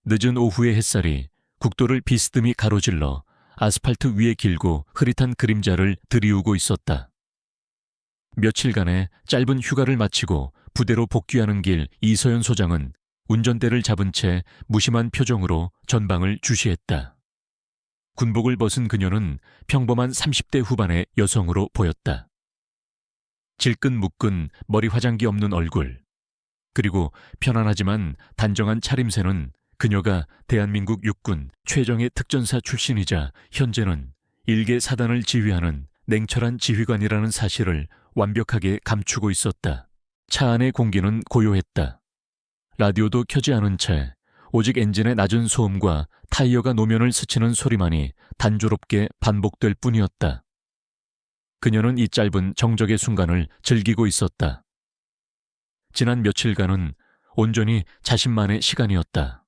늦은 오후의 햇살이 국도를 비스듬히 가로질러 아스팔트 위에 길고 흐릿한 그림자를 드리우고 있었다. 며칠간의 짧은 휴가를 마치고 부대로 복귀하는 길 이서연 소장은 운전대를 잡은 채 무심한 표정으로 전방을 주시했다. 군복을 벗은 그녀는 평범한 30대 후반의 여성으로 보였다. 질끈 묶은 머리 화장기 없는 얼굴, 그리고 편안하지만 단정한 차림새는 그녀가 대한민국 육군 최정예 특전사 출신이자 현재는 일개 사단을 지휘하는 냉철한 지휘관이라는 사실을 완벽하게 감추고 있었다. 차 안의 공기는 고요했다. 라디오도 켜지 않은 채 오직 엔진의 낮은 소음과 타이어가 노면을 스치는 소리만이 단조롭게 반복될 뿐이었다. 그녀는 이 짧은 정적의 순간을 즐기고 있었다. 지난 며칠간은 온전히 자신만의 시간이었다.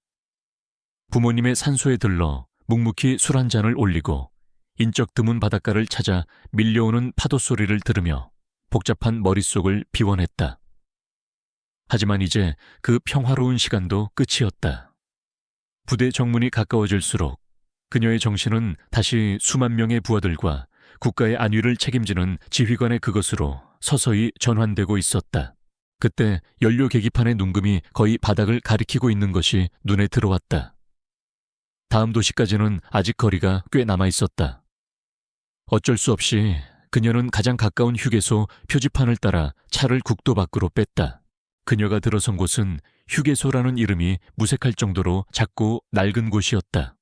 부모님의 산소에 들러 묵묵히 술 한 잔을 올리고 인적 드문 바닷가를 찾아 밀려오는 파도 소리를 들으며 복잡한 머릿속을 비워냈다. 하지만 이제 그 평화로운 시간도 끝이었다. 부대 정문이 가까워질수록 그녀의 정신은 다시 수만 명의 부하들과 국가의 안위를 책임지는 지휘관의 그것으로 서서히 전환되고 있었다. 그때 연료 계기판의 눈금이 거의 바닥을 가리키고 있는 것이 눈에 들어왔다. 다음 도시까지는 아직 거리가 꽤 남아있었다. 어쩔 수 없이 그녀는 가장 가까운 휴게소 표지판을 따라 차를 국도 밖으로 뺐다. 그녀가 들어선 곳은 휴게소라는 이름이 무색할 정도로 작고 낡은 곳이었다.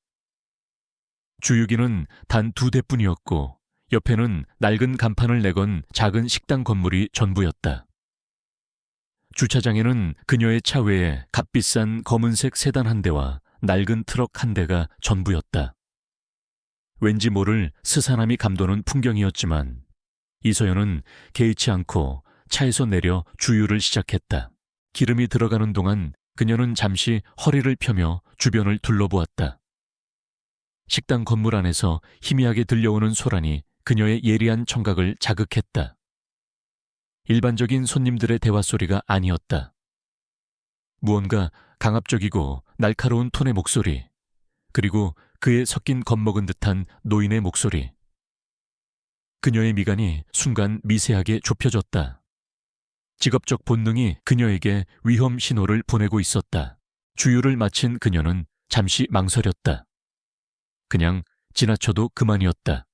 주유기는 단 2대뿐이었고 옆에는 낡은 간판을 내건 작은 식당 건물이 전부였다. 주차장에는 그녀의 차 외에 값비싼 검은색 세단 한 대와 낡은 트럭 한 대가 전부였다. 왠지 모를 스산함이 감도는 풍경이었지만 이서연은 개의치 않고 차에서 내려 주유를 시작했다. 기름이 들어가는 동안 그녀는 잠시 허리를 펴며 주변을 둘러보았다. 식당 건물 안에서 희미하게 들려오는 소란이 그녀의 예리한 청각을 자극했다. 일반적인 손님들의 대화 소리가 아니었다. 무언가 강압적이고 날카로운 톤의 목소리, 그리고 그에 섞인 겁먹은 듯한 노인의 목소리. 그녀의 미간이 순간 미세하게 좁혀졌다. 직업적 본능이 그녀에게 위험 신호를 보내고 있었다. 주유를 마친 그녀는 잠시 망설였다. 그냥 지나쳐도 그만이었다.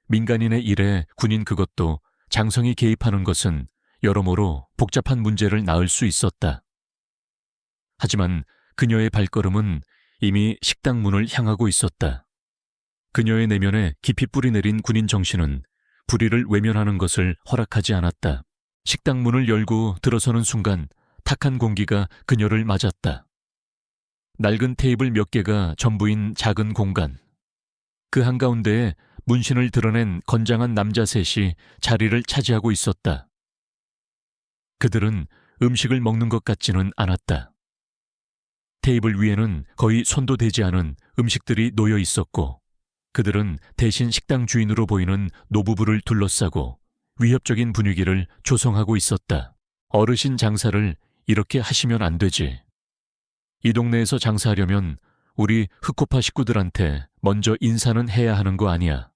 민간인의 일에 군인 그것도 장성이 개입하는 것은 여러모로 복잡한 문제를 낳을 수 있었다. 하지만 그녀의 발걸음은 이미 식당 문을 향하고 있었다. 그녀의 내면에 깊이 뿌리내린 군인 정신은 불의를 외면하는 것을 허락하지 않았다. 식당 문을 열고 들어서는 순간 탁한 공기가 그녀를 맞았다. 낡은 테이블 몇 개가 전부인 작은 공간. 그 한가운데에 문신을 드러낸 건장한 남자 셋이 자리를 차지하고 있었다. 그들은 음식을 먹는 것 같지는 않았다. 테이블 위에는 거의 손도 대지 않은 음식들이 놓여 있었고 그들은 대신 식당 주인으로 보이는 노부부를 둘러싸고 위협적인 분위기를 조성하고 있었다. 어르신 장사를 이렇게 하시면 안 되지. 이 동네에서 장사하려면 우리 흑호파 식구들한테 먼저 인사는 해야 하는 거 아니야.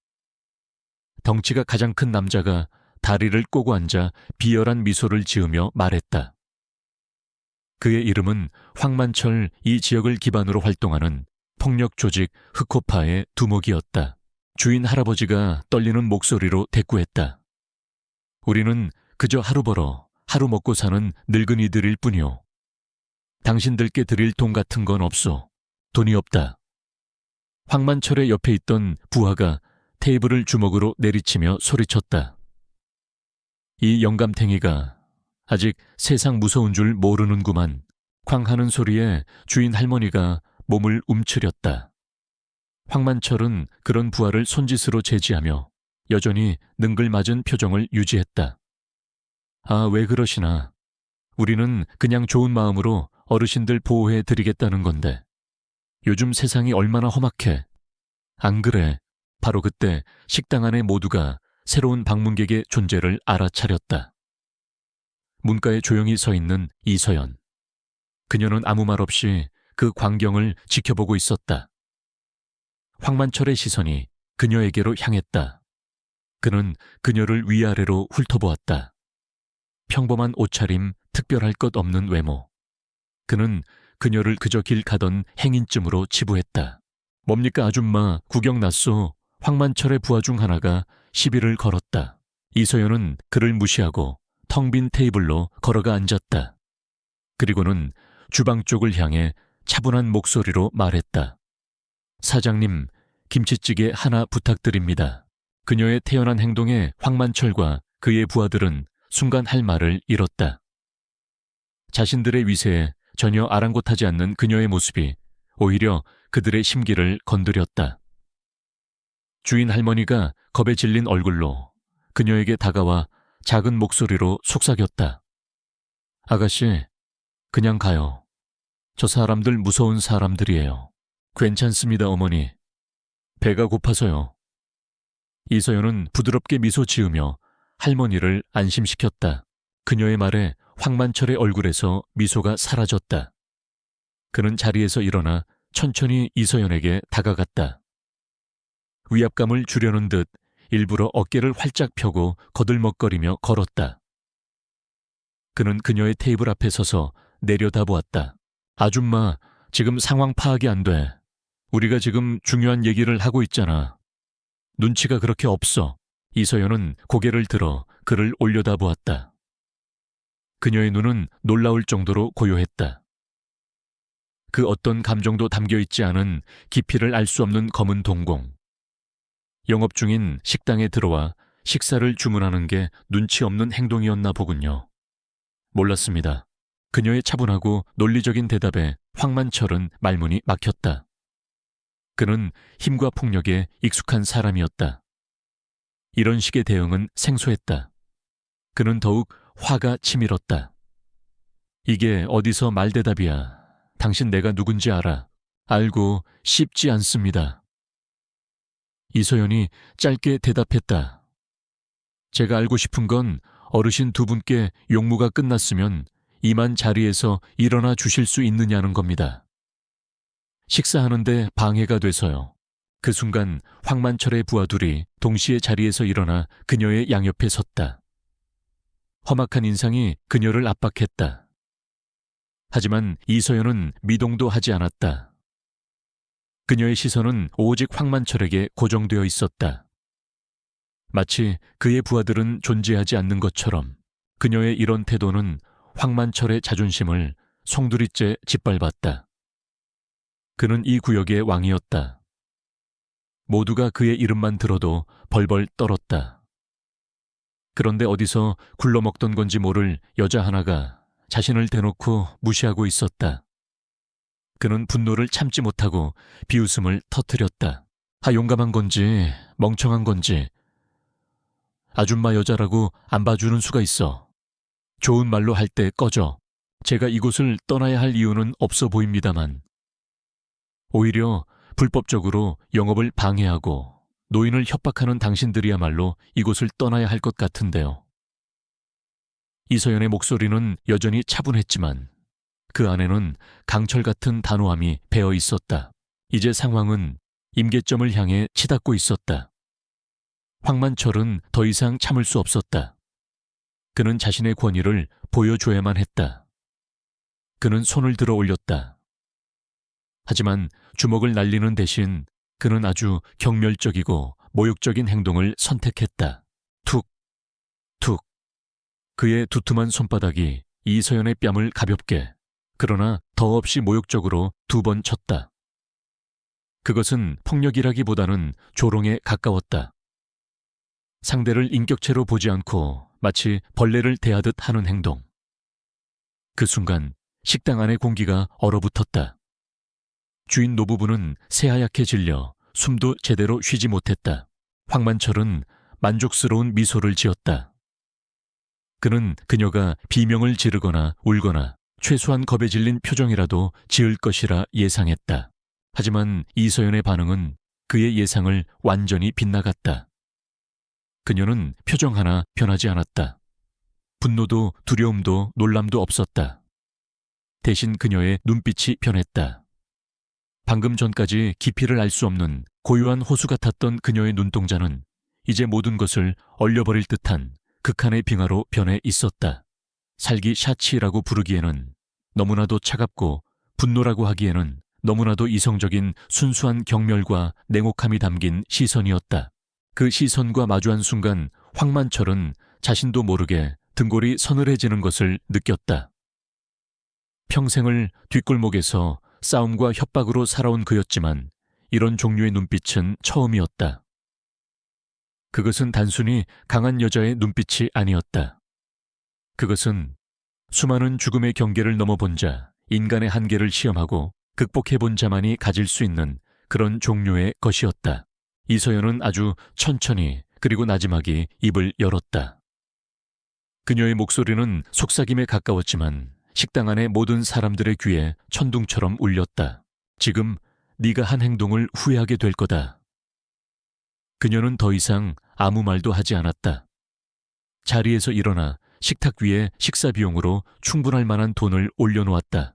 덩치가 가장 큰 남자가 다리를 꼬고 앉아 비열한 미소를 지으며 말했다. 그의 이름은 황만철, 이 지역을 기반으로 활동하는 폭력 조직 흑호파의 두목이었다. 주인 할아버지가 떨리는 목소리로 대꾸했다. 우리는 그저 하루 벌어 하루 먹고 사는 늙은이들일 뿐이오. 당신들께 드릴 돈 같은 건 없소. 돈이 없다. 황만철의 옆에 있던 부하가 테이블을 주먹으로 내리치며 소리쳤다. 이 영감탱이가 아직 세상 무서운 줄 모르는구만. 쾅 하는 소리에 주인 할머니가 몸을 움츠렸다. 황만철은 그런 부하를 손짓으로 제지하며 여전히 능글맞은 표정을 유지했다. 아, 왜 그러시나. 우리는 그냥 좋은 마음으로 어르신들 보호해 드리겠다는 건데. 요즘 세상이 얼마나 험악해. 안 그래. 바로 그때 식당 안의 모두가 새로운 방문객의 존재를 알아차렸다. 문가에 조용히 서 있는 이서연. 그녀는 아무 말 없이 그 광경을 지켜보고 있었다. 황만철의 시선이 그녀에게로 향했다. 그는 그녀를 위아래로 훑어보았다. 평범한 옷차림, 특별할 것 없는 외모. 그는 그녀를 그저 길 가던 행인쯤으로 치부했다. 뭡니까 아줌마, 구경 났소. 황만철의 부하 중 하나가 시비를 걸었다. 이서연은 그를 무시하고 텅 빈 테이블로 걸어가 앉았다. 그리고는 주방 쪽을 향해 차분한 목소리로 말했다. 사장님, 김치찌개 하나 부탁드립니다. 그녀의 태연한 행동에 황만철과 그의 부하들은 순간 할 말을 잃었다. 자신들의 위세에 전혀 아랑곳하지 않는 그녀의 모습이 오히려 그들의 심기를 건드렸다. 주인 할머니가 겁에 질린 얼굴로 그녀에게 다가와 작은 목소리로 속삭였다. 아가씨, 그냥 가요. 저 사람들 무서운 사람들이에요. 괜찮습니다, 어머니. 배가 고파서요. 이서연은 부드럽게 미소 지으며 할머니를 안심시켰다. 그녀의 말에 황만철의 얼굴에서 미소가 사라졌다. 그는 자리에서 일어나 천천히 이서연에게 다가갔다. 위압감을 주려는 듯 일부러 어깨를 활짝 펴고 거들먹거리며 걸었다. 그는 그녀의 테이블 앞에 서서 내려다보았다. 아줌마, 지금 상황 파악이 안 돼. 우리가 지금 중요한 얘기를 하고 있잖아. 눈치가 그렇게 없어. 이서연은 고개를 들어 그를 올려다보았다. 그녀의 눈은 놀라울 정도로 고요했다. 그 어떤 감정도 담겨있지 않은 깊이를 알 수 없는 검은 동공. 영업 중인 식당에 들어와 식사를 주문하는 게 눈치 없는 행동이었나 보군요. 몰랐습니다. 그녀의 차분하고 논리적인 대답에 황만철은 말문이 막혔다. 그는 힘과 폭력에 익숙한 사람이었다. 이런 식의 대응은 생소했다. 그는 더욱 화가 치밀었다. 이게 어디서 말대답이야. 당신 내가 누군지 알아. 알고 싶지 않습니다. 이서연이 짧게 대답했다. 제가 알고 싶은 건 어르신 두 분께 용무가 끝났으면 이만 자리에서 일어나 주실 수 있느냐는 겁니다. 식사하는데 방해가 돼서요. 그 순간 황만철의 부하들이 동시에 자리에서 일어나 그녀의 양옆에 섰다. 험악한 인상이 그녀를 압박했다. 하지만 이서연은 미동도 하지 않았다. 그녀의 시선은 오직 황만철에게 고정되어 있었다. 마치 그의 부하들은 존재하지 않는 것처럼 그녀의 이런 태도는 황만철의 자존심을 송두리째 짓밟았다. 그는 이 구역의 왕이었다. 모두가 그의 이름만 들어도 벌벌 떨었다. 그런데 어디서 굴러먹던 건지 모를 여자 하나가 자신을 대놓고 무시하고 있었다. 그는 분노를 참지 못하고 비웃음을 터뜨렸다. 용감한 건지 멍청한 건지 아줌마 여자라고 안 봐주는 수가 있어. 좋은 말로 할 때 꺼져. 제가 이곳을 떠나야 할 이유는 없어 보입니다만 오히려 불법적으로 영업을 방해하고 노인을 협박하는 당신들이야말로 이곳을 떠나야 할 것 같은데요. 이서연의 목소리는 여전히 차분했지만 그 안에는 강철 같은 단호함이 배어 있었다. 이제 상황은 임계점을 향해 치닫고 있었다. 황만철은 더 이상 참을 수 없었다. 그는 자신의 권위를 보여줘야만 했다. 그는 손을 들어 올렸다. 하지만 주먹을 날리는 대신 그는 아주 경멸적이고 모욕적인 행동을 선택했다. 툭, 툭. 그의 두툼한 손바닥이 이서연의 뺨을 가볍게 그러나 더없이 모욕적으로 2번 쳤다. 그것은 폭력이라기보다는 조롱에 가까웠다. 상대를 인격체로 보지 않고 마치 벌레를 대하듯 하는 행동. 그 순간 식당 안의 공기가 얼어붙었다. 주인 노부부는 새하얗게 질려 숨도 제대로 쉬지 못했다. 황만철은 만족스러운 미소를 지었다. 그는 그녀가 비명을 지르거나 울거나 최소한 겁에 질린 표정이라도 지을 것이라 예상했다. 하지만 이서연의 반응은 그의 예상을 완전히 빗나갔다. 그녀는 표정 하나 변하지 않았다. 분노도 두려움도 놀람도 없었다. 대신 그녀의 눈빛이 변했다. 방금 전까지 깊이를 알 수 없는 고요한 호수 같았던 그녀의 눈동자는 이제 모든 것을 얼려버릴 듯한 극한의 빙하로 변해 있었다. 살기 샤치라고 부르기에는 너무나도 차갑고 분노라고 하기에는 너무나도 이성적인 순수한 경멸과 냉혹함이 담긴 시선이었다. 그 시선과 마주한 순간 황만철은 자신도 모르게 등골이 서늘해지는 것을 느꼈다. 평생을 뒷골목에서 싸움과 협박으로 살아온 그였지만 이런 종류의 눈빛은 처음이었다. 그것은 단순히 강한 여자의 눈빛이 아니었다. 그것은 수많은 죽음의 경계를 넘어본 자, 인간의 한계를 시험하고 극복해본 자만이 가질 수 있는 그런 종류의 것이었다. 이서연은 아주 천천히 그리고 나지막이 입을 열었다. 그녀의 목소리는 속삭임에 가까웠지만 식당 안의 모든 사람들의 귀에 천둥처럼 울렸다. 지금 네가 한 행동을 후회하게 될 거다. 그녀는 더 이상 아무 말도 하지 않았다. 자리에서 일어나 식탁 위에 식사 비용으로 충분할 만한 돈을 올려놓았다.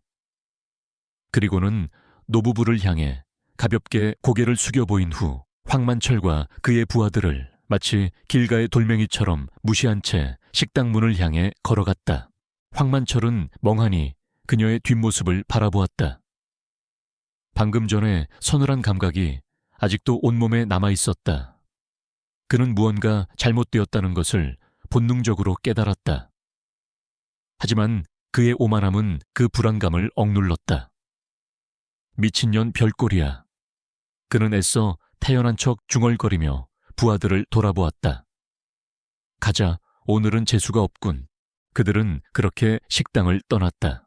그리고는 노부부를 향해 가볍게 고개를 숙여 보인 후 황만철과 그의 부하들을 마치 길가의 돌멩이처럼 무시한 채 식당 문을 향해 걸어갔다. 황만철은 멍하니 그녀의 뒷모습을 바라보았다. 방금 전에 서늘한 감각이 아직도 온몸에 남아있었다. 그는 무언가 잘못되었다는 것을 본능적으로 깨달았다. 하지만 그의 오만함은 그 불안감을 억눌렀다. 미친년 별꼴이야. 그는 애써 태연한 척 중얼거리며 부하들을 돌아보았다. 가자, 오늘은 재수가 없군. 그들은 그렇게 식당을 떠났다.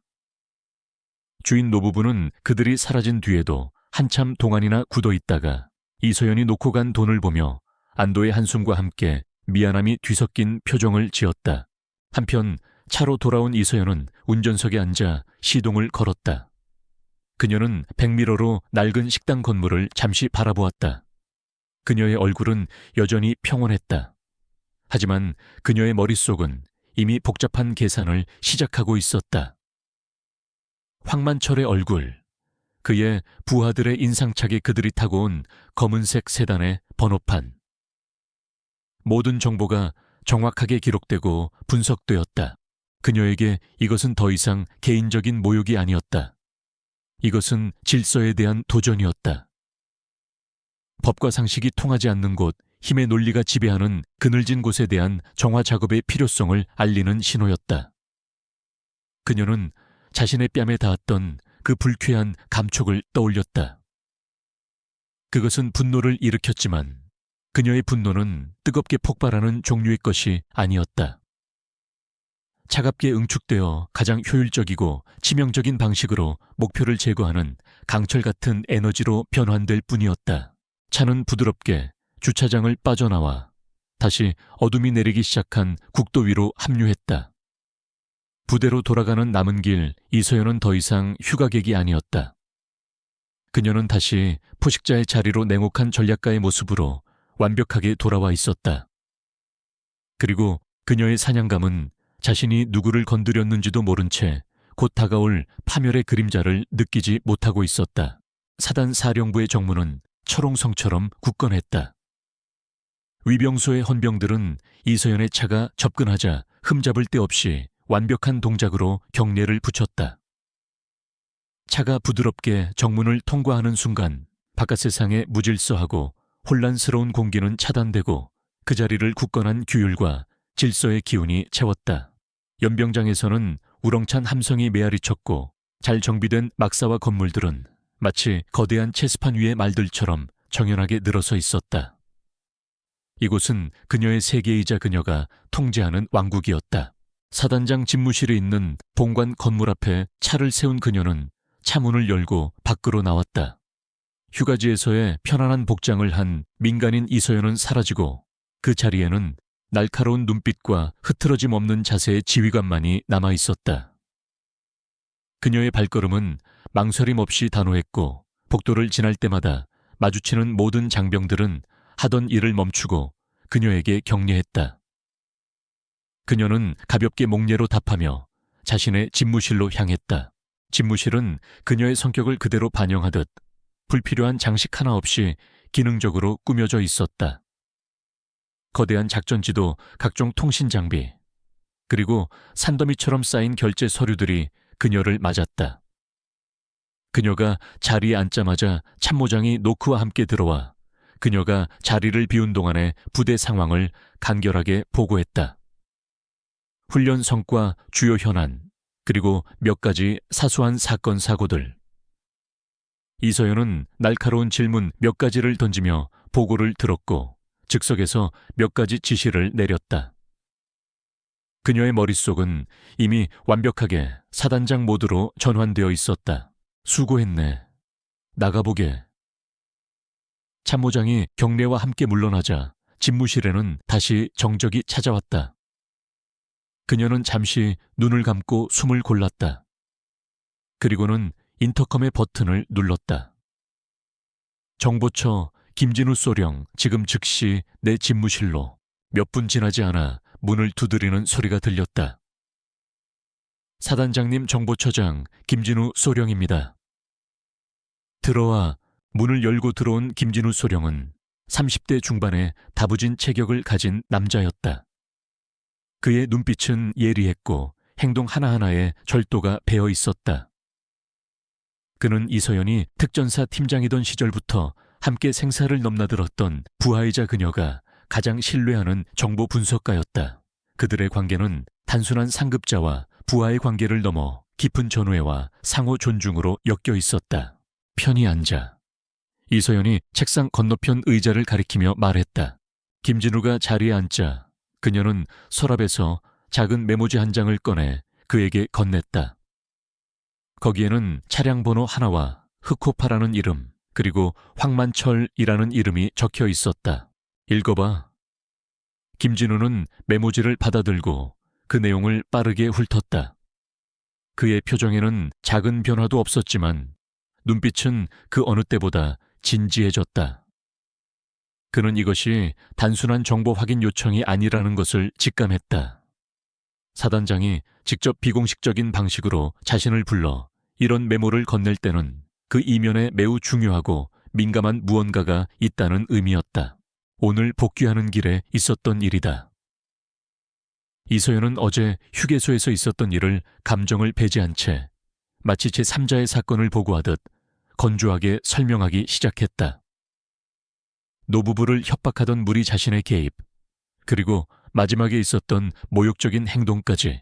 주인 노부부는 그들이 사라진 뒤에도 한참 동안이나 굳어 있다가 이서연이 놓고 간 돈을 보며 안도의 한숨과 함께 미안함이 뒤섞인 표정을 지었다. 한편 차로 돌아온 이서연은 운전석에 앉아 시동을 걸었다. 그녀는 백미러로 낡은 식당 건물을 잠시 바라보았다. 그녀의 얼굴은 여전히 평온했다. 하지만 그녀의 머릿속은 이미 복잡한 계산을 시작하고 있었다. 황만철의 얼굴, 그의 부하들의 인상착에 그들이 타고 온 검은색 세단의 번호판. 모든 정보가 정확하게 기록되고 분석되었다. 그녀에게 이것은 더 이상 개인적인 모욕이 아니었다. 이것은 질서에 대한 도전이었다. 법과 상식이 통하지 않는 곳, 힘의 논리가 지배하는 그늘진 곳에 대한 정화 작업의 필요성을 알리는 신호였다. 그녀는 자신의 뺨에 닿았던 그 불쾌한 감촉을 떠올렸다. 그것은 분노를 일으켰지만 그녀의 분노는 뜨겁게 폭발하는 종류의 것이 아니었다. 차갑게 응축되어 가장 효율적이고 치명적인 방식으로 목표를 제거하는 강철 같은 에너지로 변환될 뿐이었다. 차는 부드럽게 주차장을 빠져나와 다시 어둠이 내리기 시작한 국도 위로 합류했다. 부대로 돌아가는 남은 길, 이서연은 더 이상 휴가객이 아니었다. 그녀는 다시 포식자의 자리로 냉혹한 전략가의 모습으로 완벽하게 돌아와 있었다. 그리고 그녀의 사냥감은 자신이 누구를 건드렸는지도 모른 채 곧 다가올 파멸의 그림자를 느끼지 못하고 있었다. 사단 사령부의 정문은 철옹성처럼 굳건했다. 위병소의 헌병들은 이서연의 차가 접근하자 흠잡을 데 없이 완벽한 동작으로 경례를 붙였다. 차가 부드럽게 정문을 통과하는 순간 바깥 세상의 무질서하고 혼란스러운 공기는 차단되고 그 자리를 굳건한 규율과 질서의 기운이 채웠다. 연병장에서는 우렁찬 함성이 메아리 쳤고 잘 정비된 막사와 건물들은 마치 거대한 체스판 위의 말들처럼 정연하게 늘어서 있었다. 이곳은 그녀의 세계이자 그녀가 통제하는 왕국이었다. 사단장 집무실에 있는 본관 건물 앞에 차를 세운 그녀는 차문을 열고 밖으로 나왔다. 휴가지에서의 편안한 복장을 한 민간인 이서연은 사라지고 그 자리에는 날카로운 눈빛과 흐트러짐 없는 자세의 지휘관만이 남아있었다. 그녀의 발걸음은 망설임 없이 단호했고 복도를 지날 때마다 마주치는 모든 장병들은 하던 일을 멈추고 그녀에게 격려했다. 그녀는 가볍게 목례로 답하며 자신의 집무실로 향했다. 집무실은 그녀의 성격을 그대로 반영하듯 불필요한 장식 하나 없이 기능적으로 꾸며져 있었다. 거대한 작전지도 각종 통신 장비, 그리고 산더미처럼 쌓인 결제 서류들이 그녀를 맞았다. 그녀가 자리에 앉자마자 참모장이 노크와 함께 들어와 그녀가 자리를 비운 동안의 부대 상황을 간결하게 보고했다. 훈련 성과, 주요 현안, 그리고 몇 가지 사소한 사건 사고들. 이서연은 날카로운 질문 몇 가지를 던지며 보고를 들었고 즉석에서 몇 가지 지시를 내렸다. 그녀의 머릿속은 이미 완벽하게 사단장 모드로 전환되어 있었다. 수고했네. 나가보게. 참모장이 경례와 함께 물러나자 집무실에는 다시 정적이 찾아왔다. 그녀는 잠시 눈을 감고 숨을 골랐다. 그리고는 인터컴의 버튼을 눌렀다. 정보처 김진우 소령 지금 즉시 내 집무실로. 몇 분 지나지 않아 문을 두드리는 소리가 들렸다. 사단장님, 정보처장 김진우 소령입니다. 들어와. 문을 열고 들어온 김진우 소령은 30대 중반의 다부진 체격을 가진 남자였다. 그의 눈빛은 예리했고 행동 하나하나에 절도가 배어 있었다. 그는 이서연이 특전사 팀장이던 시절부터 함께 생사를 넘나들었던 부하이자 그녀가 가장 신뢰하는 정보 분석가였다. 그들의 관계는 단순한 상급자와 부하의 관계를 넘어 깊은 전우애와 상호 존중으로 엮여 있었다. 편히 앉아. 이서연이 책상 건너편 의자를 가리키며 말했다. 김진우가 자리에 앉자 그녀는 서랍에서 작은 메모지 한 장을 꺼내 그에게 건넸다. 거기에는 차량 번호 하나와 흑호파라는 이름, 그리고 황만철이라는 이름이 적혀 있었다. 읽어봐. 김진우는 메모지를 받아들고 그 내용을 빠르게 훑었다. 그의 표정에는 작은 변화도 없었지만 눈빛은 그 어느 때보다 진지해졌다. 그는 이것이 단순한 정보 확인 요청이 아니라는 것을 직감했다. 사단장이 직접 비공식적인 방식으로 자신을 불러 이런 메모를 건넬 때는 그 이면에 매우 중요하고 민감한 무언가가 있다는 의미였다. 오늘 복귀하는 길에 있었던 일이다. 이서연은 어제 휴게소에서 있었던 일을 감정을 배제한 채 마치 제3자의 사건을 보고하듯 건조하게 설명하기 시작했다. 노부부를 협박하던 무리 자신의 개입, 그리고 마지막에 있었던 모욕적인 행동까지.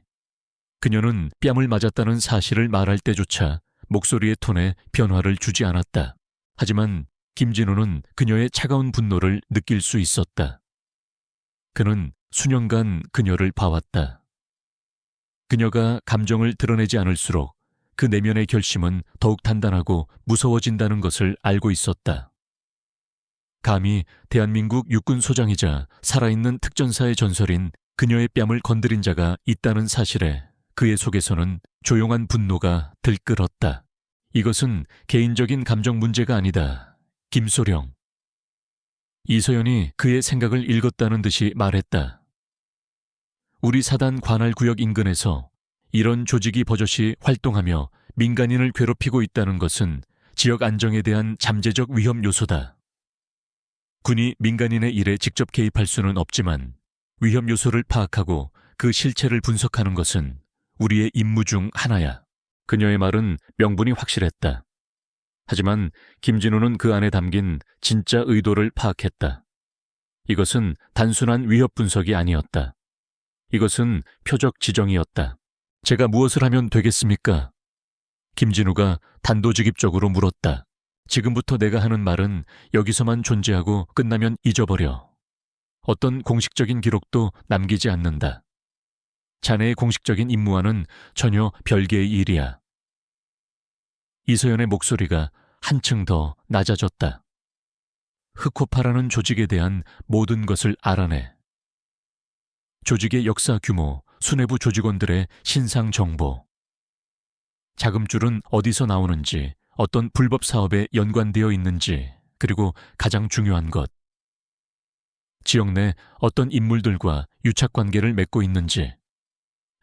그녀는 뺨을 맞았다는 사실을 말할 때조차 목소리의 톤에 변화를 주지 않았다. 하지만 김진우는 그녀의 차가운 분노를 느낄 수 있었다. 그는 수년간 그녀를 봐왔다. 그녀가 감정을 드러내지 않을수록 그 내면의 결심은 더욱 단단하고 무서워진다는 것을 알고 있었다. 감히 대한민국 육군 소장이자 살아있는 특전사의 전설인 그녀의 뺨을 건드린 자가 있다는 사실에 그의 속에서는 조용한 분노가 들끓었다. 이것은 개인적인 감정 문제가 아니다. 김소령. 이서연이 그의 생각을 읽었다는 듯이 말했다. 우리 사단 관할 구역 인근에서 이런 조직이 버젓이 활동하며 민간인을 괴롭히고 있다는 것은 지역 안정에 대한 잠재적 위험 요소다. 군이 민간인의 일에 직접 개입할 수는 없지만 위험 요소를 파악하고 그 실체를 분석하는 것은 우리의 임무 중 하나야. 그녀의 말은 명분이 확실했다. 하지만 김진우는 그 안에 담긴 진짜 의도를 파악했다. 이것은 단순한 위협 분석이 아니었다. 이것은 표적 지정이었다. 제가 무엇을 하면 되겠습니까? 김진우가 단도직입적으로 물었다. 지금부터 내가 하는 말은 여기서만 존재하고 끝나면 잊어버려. 어떤 공식적인 기록도 남기지 않는다. 자네의 공식적인 임무와는 전혀 별개의 일이야. 이서연의 목소리가 한층 더 낮아졌다. 흑호파라는 조직에 대한 모든 것을 알아내. 조직의 역사 규모, 수뇌부 조직원들의 신상 정보. 자금줄은 어디서 나오는지, 어떤 불법 사업에 연관되어 있는지, 그리고 가장 중요한 것. 지역 내 어떤 인물들과 유착관계를 맺고 있는지.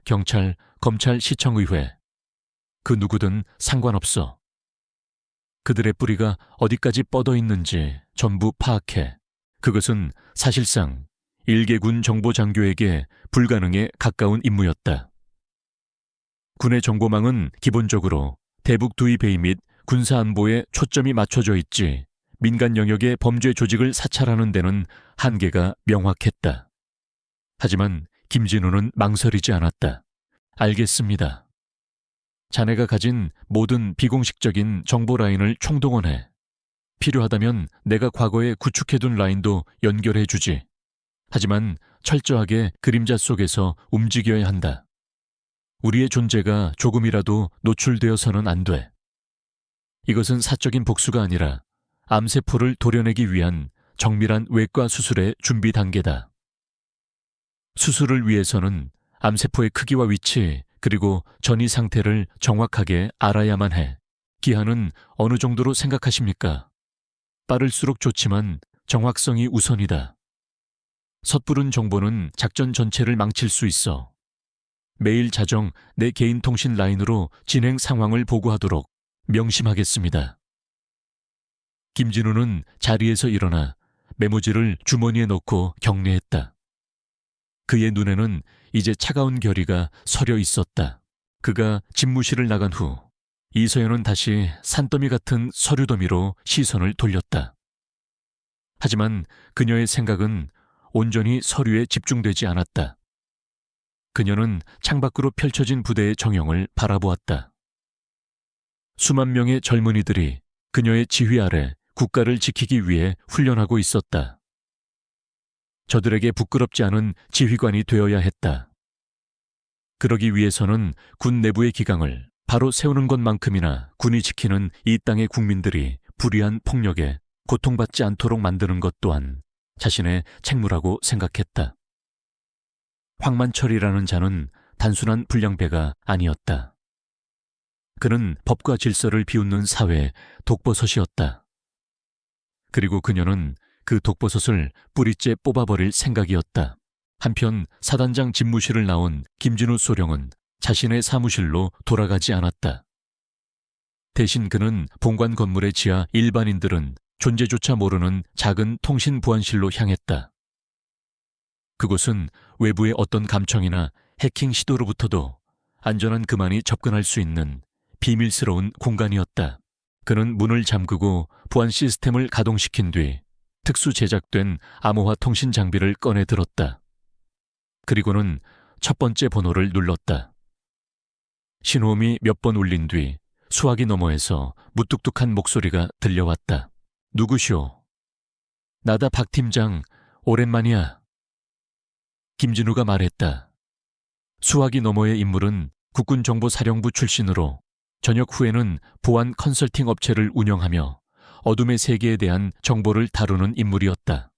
경찰, 검찰, 시청의회. 그 누구든 상관없어. 그들의 뿌리가 어디까지 뻗어 있는지 전부 파악해 그것은 사실상 일개군 정보장교에게 불가능에 가까운 임무였다. 군의 정보망은 기본적으로 대북 투입 회의 및 군사안보에 초점이 맞춰져 있지 민간 영역의 범죄 조직을 사찰하는 데는 한계가 명확했다. 하지만 김진우는 망설이지 않았다. 알겠습니다. 자네가 가진 모든 비공식적인 정보 라인을 총동원해. 필요하다면 내가 과거에 구축해둔 라인도 연결해주지. 하지만 철저하게 그림자 속에서 움직여야 한다. 우리의 존재가 조금이라도 노출되어서는 안 돼. 이것은 사적인 복수가 아니라 암세포를 도려내기 위한 정밀한 외과 수술의 준비 단계다. 수술을 위해서는 암세포의 크기와 위치 그리고 전이 상태를 정확하게 알아야만 해. 기한은 어느 정도로 생각하십니까? 빠를수록 좋지만 정확성이 우선이다. 섣부른 정보는 작전 전체를 망칠 수 있어. 매일 자정 내 개인 통신 라인으로 진행 상황을 보고하도록 명심하겠습니다. 김진우는 자리에서 일어나 메모지를 주머니에 넣고 격려했다. 그의 눈에는 이제 차가운 결의가 서려 있었다. 그가 집무실을 나간 후 이서연은 다시 산더미 같은 서류 더미로 시선을 돌렸다. 하지만 그녀의 생각은 온전히 서류에 집중되지 않았다. 그녀는 창밖으로 펼쳐진 부대의 정형을 바라보았다. 수만 명의 젊은이들이 그녀의 지휘 아래 국가를 지키기 위해 훈련하고 있었다. 저들에게 부끄럽지 않은 지휘관이 되어야 했다. 그러기 위해서는 군 내부의 기강을 바로 세우는 것만큼이나 군이 지키는 이 땅의 국민들이 불의한 폭력에 고통받지 않도록 만드는 것 또한 자신의 책무라고 생각했다. 황만철이라는 자는 단순한 불량배가 아니었다. 그는 법과 질서를 비웃는 사회의 독버섯이었다. 그리고 그녀는 그 독버섯을 뿌리째 뽑아버릴 생각이었다. 한편 사단장 집무실을 나온 김진우 소령은 자신의 사무실로 돌아가지 않았다. 대신 그는 본관 건물의 지하 일반인들은 존재조차 모르는 작은 통신 보안실로 향했다. 그곳은 외부의 어떤 감청이나 해킹 시도로부터도 안전한 그만이 접근할 수 있는 비밀스러운 공간이었다. 그는 문을 잠그고 보안 시스템을 가동시킨 뒤 특수 제작된 암호화 통신 장비를 꺼내 들었다. 그리고는 첫 번째 번호를 눌렀다. 신호음이 몇 번 울린 뒤 수화기 너머에서 무뚝뚝한 목소리가 들려왔다. 누구시오? 나다 박 팀장, 오랜만이야. 김진우가 말했다. 수화기 너머의 인물은 국군정보사령부 출신으로 전역 후에는 보안 컨설팅 업체를 운영하며 어둠의 세계에 대한 정보를 다루는 인물이었다.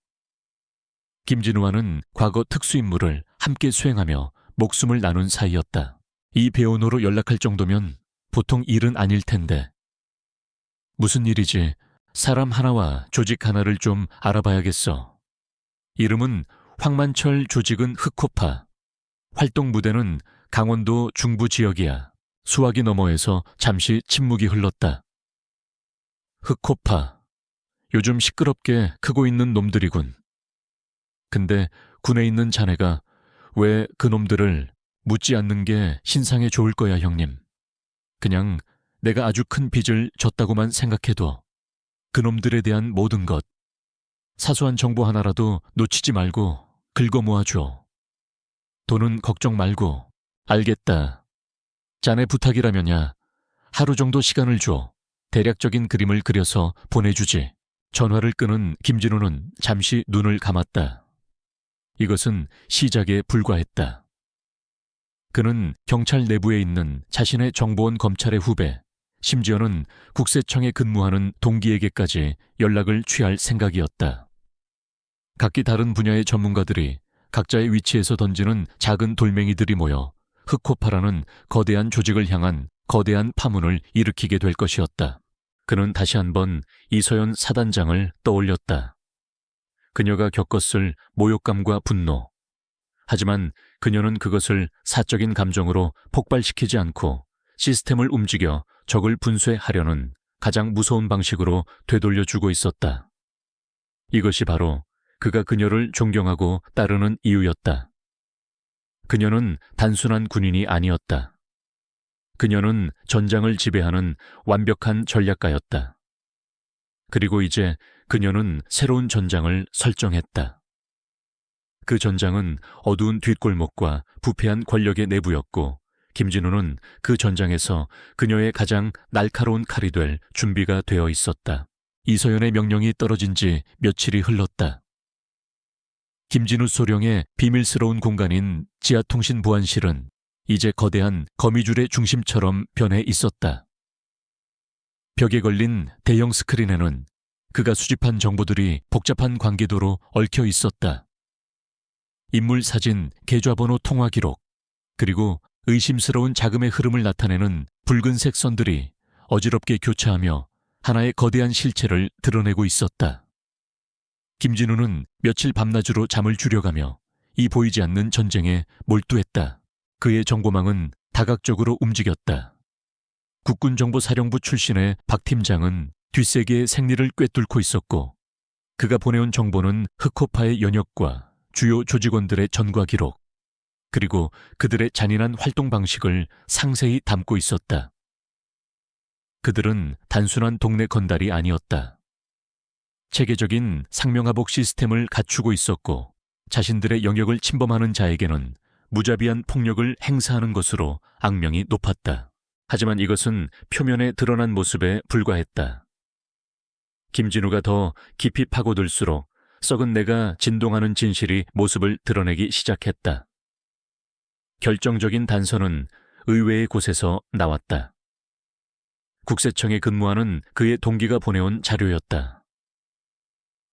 김진우와는 과거 특수임무를 함께 수행하며 목숨을 나눈 사이였다. 이 배우노로 연락할 정도면 보통 일은 아닐 텐데. 무슨 일이지? 사람 하나와 조직 하나를 좀 알아봐야겠어. 이름은 황만철, 조직은 흑호파. 활동 무대는 강원도 중부 지역이야. 수화기 너머에서 잠시 침묵이 흘렀다. 흑호파. 요즘 시끄럽게 크고 있는 놈들이군. 근데 군에 있는 자네가 왜 그 놈들을 묻지 않는 게 신상에 좋을 거야, 형님. 그냥 내가 아주 큰 빚을 졌다고만 생각해도 그놈들에 대한 모든 것, 사소한 정보 하나라도 놓치지 말고 긁어 모아줘. 돈은 걱정 말고. 알겠다. 자네 부탁이라면야 하루 정도 시간을 줘. 대략적인 그림을 그려서 보내주지. 전화를 끄는 김진우는 잠시 눈을 감았다. 이것은 시작에 불과했다. 그는 경찰 내부에 있는 자신의 정보원 검찰의 후배, 심지어는 국세청에 근무하는 동기에게까지 연락을 취할 생각이었다. 각기 다른 분야의 전문가들이 각자의 위치에서 던지는 작은 돌멩이들이 모여 흑호파라는 거대한 조직을 향한 거대한 파문을 일으키게 될 것이었다. 그는 다시 한번 이서연 사단장을 떠올렸다. 그녀가 겪었을 모욕감과 분노. 하지만 그녀는 그것을 사적인 감정으로 폭발시키지 않고 시스템을 움직여 적을 분쇄하려는 가장 무서운 방식으로 되돌려주고 있었다. 이것이 바로 그가 그녀를 존경하고 따르는 이유였다. 그녀는 단순한 군인이 아니었다. 그녀는 전장을 지배하는 완벽한 전략가였다. 그리고 이제 그녀는 새로운 전장을 설정했다. 그 전장은 어두운 뒷골목과 부패한 권력의 내부였고, 김진우는 그 전장에서 그녀의 가장 날카로운 칼이 될 준비가 되어 있었다. 이서연의 명령이 떨어진 지 며칠이 흘렀다. 김진우 소령의 비밀스러운 공간인 지하통신 보안실은 이제 거대한 거미줄의 중심처럼 변해 있었다. 벽에 걸린 대형 스크린에는 그가 수집한 정보들이 복잡한 관계도로 얽혀 있었다. 인물 사진, 계좌번호 통화 기록, 그리고 의심스러운 자금의 흐름을 나타내는 붉은색 선들이 어지럽게 교차하며 하나의 거대한 실체를 드러내고 있었다. 김진우는 며칠 밤낮으로 잠을 줄여가며 이 보이지 않는 전쟁에 몰두했다. 그의 정보망은 다각적으로 움직였다. 국군정보사령부 출신의 박 팀장은 뒷세계의 생리를 꿰뚫고 있었고, 그가 보내온 정보는 흑호파의 연역과 주요 조직원들의 전과 기록, 그리고 그들의 잔인한 활동 방식을 상세히 담고 있었다. 그들은 단순한 동네 건달이 아니었다. 체계적인 상명하복 시스템을 갖추고 있었고, 자신들의 영역을 침범하는 자에게는 무자비한 폭력을 행사하는 것으로 악명이 높았다. 하지만 이것은 표면에 드러난 모습에 불과했다. 김진우가 더 깊이 파고들수록 썩은 내가 진동하는 진실이 모습을 드러내기 시작했다. 결정적인 단서는 의외의 곳에서 나왔다. 국세청에 근무하는 그의 동기가 보내온 자료였다.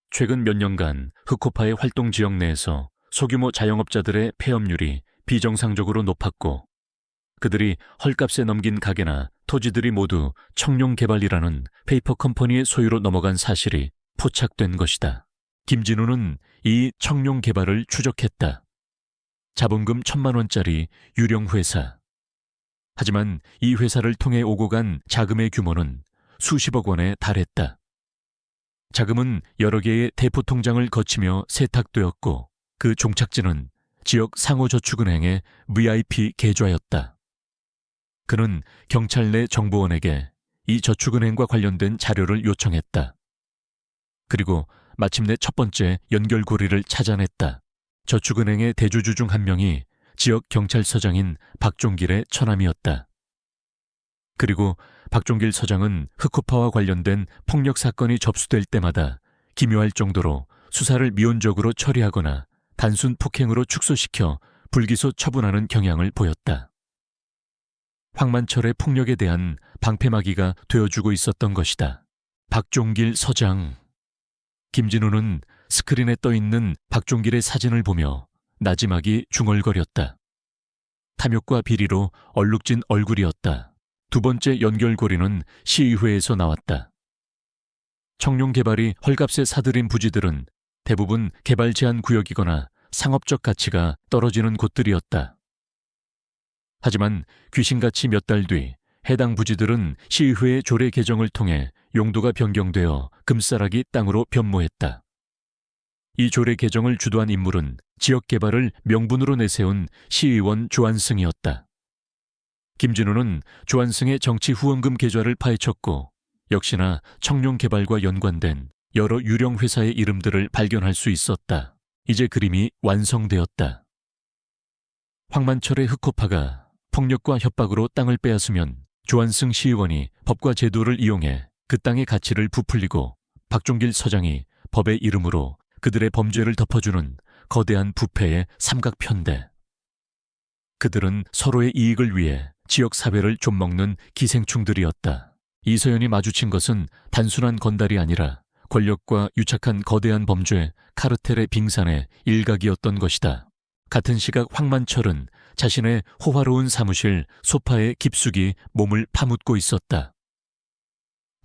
최근 몇 년간 흑호파의 활동 지역 내에서 소규모 자영업자들의 폐업률이 비정상적으로 높았고, 그들이 헐값에 넘긴 가게나 토지들이 모두 청룡개발이라는 페이퍼 컴퍼니의 소유로 넘어간 사실이 포착된 것이다. 김진우는 이 청룡개발을 추적했다. 자본금 1,000만 원짜리 유령 회사. 하지만 이 회사를 통해 오고 간 자금의 규모는 수십억 원에 달했다. 자금은 여러 개의 대포 통장을 거치며 세탁되었고, 그 종착지는 지역 상호저축은행의 VIP 계좌였다. 그는 경찰 내 정보원에게 이 저축은행과 관련된 자료를 요청했다. 그리고 마침내 첫 번째 연결고리를 찾아냈다. 저축은행의 대주주 중 한 명이 지역 경찰서장인 박종길의 처남이었다. 그리고 박종길 서장은 흑호파와 관련된 폭력 사건이 접수될 때마다 기묘할 정도로 수사를 미온적으로 처리하거나 단순 폭행으로 축소시켜 불기소 처분하는 경향을 보였다. 황만철의 폭력에 대한 방패막이가 되어주고 있었던 것이다. 박종길 서장. 김진우는 스크린에 떠있는 박종길의 사진을 보며 나지막이 중얼거렸다. 탐욕과 비리로 얼룩진 얼굴이었다. 두 번째 연결고리는 시의회에서 나왔다. 청룡개발이 헐값에 사들인 부지들은 대부분 개발 제한 구역이거나 상업적 가치가 떨어지는 곳들이었다. 하지만 귀신같이 몇 달 뒤 해당 부지들은 시의회의 조례 개정을 통해 용도가 변경되어 금싸라기 땅으로 변모했다. 이 조례 개정을 주도한 인물은 지역 개발을 명분으로 내세운 시의원 조한승이었다. 김진우는 조한승의 정치 후원금 계좌를 파헤쳤고, 역시나 청룡개발과 연관된 여러 유령 회사의 이름들을 발견할 수 있었다. 이제 그림이 완성되었다. 황만철의 흑호파가 폭력과 협박으로 땅을 빼앗으면 조한승 시의원이 법과 제도를 이용해 그 땅의 가치를 부풀리고, 박종길 서장이 법의 이름으로 그들의 범죄를 덮어주는 거대한 부패의 삼각편대. 그들은 서로의 이익을 위해 지역 사회를 좀먹는 기생충들이었다. 이서연이 마주친 것은 단순한 건달이 아니라 권력과 유착한 거대한 범죄 카르텔의 빙산의 일각이었던 것이다. 같은 시각 황만철은 자신의 호화로운 사무실 소파에 깊숙이 몸을 파묻고 있었다.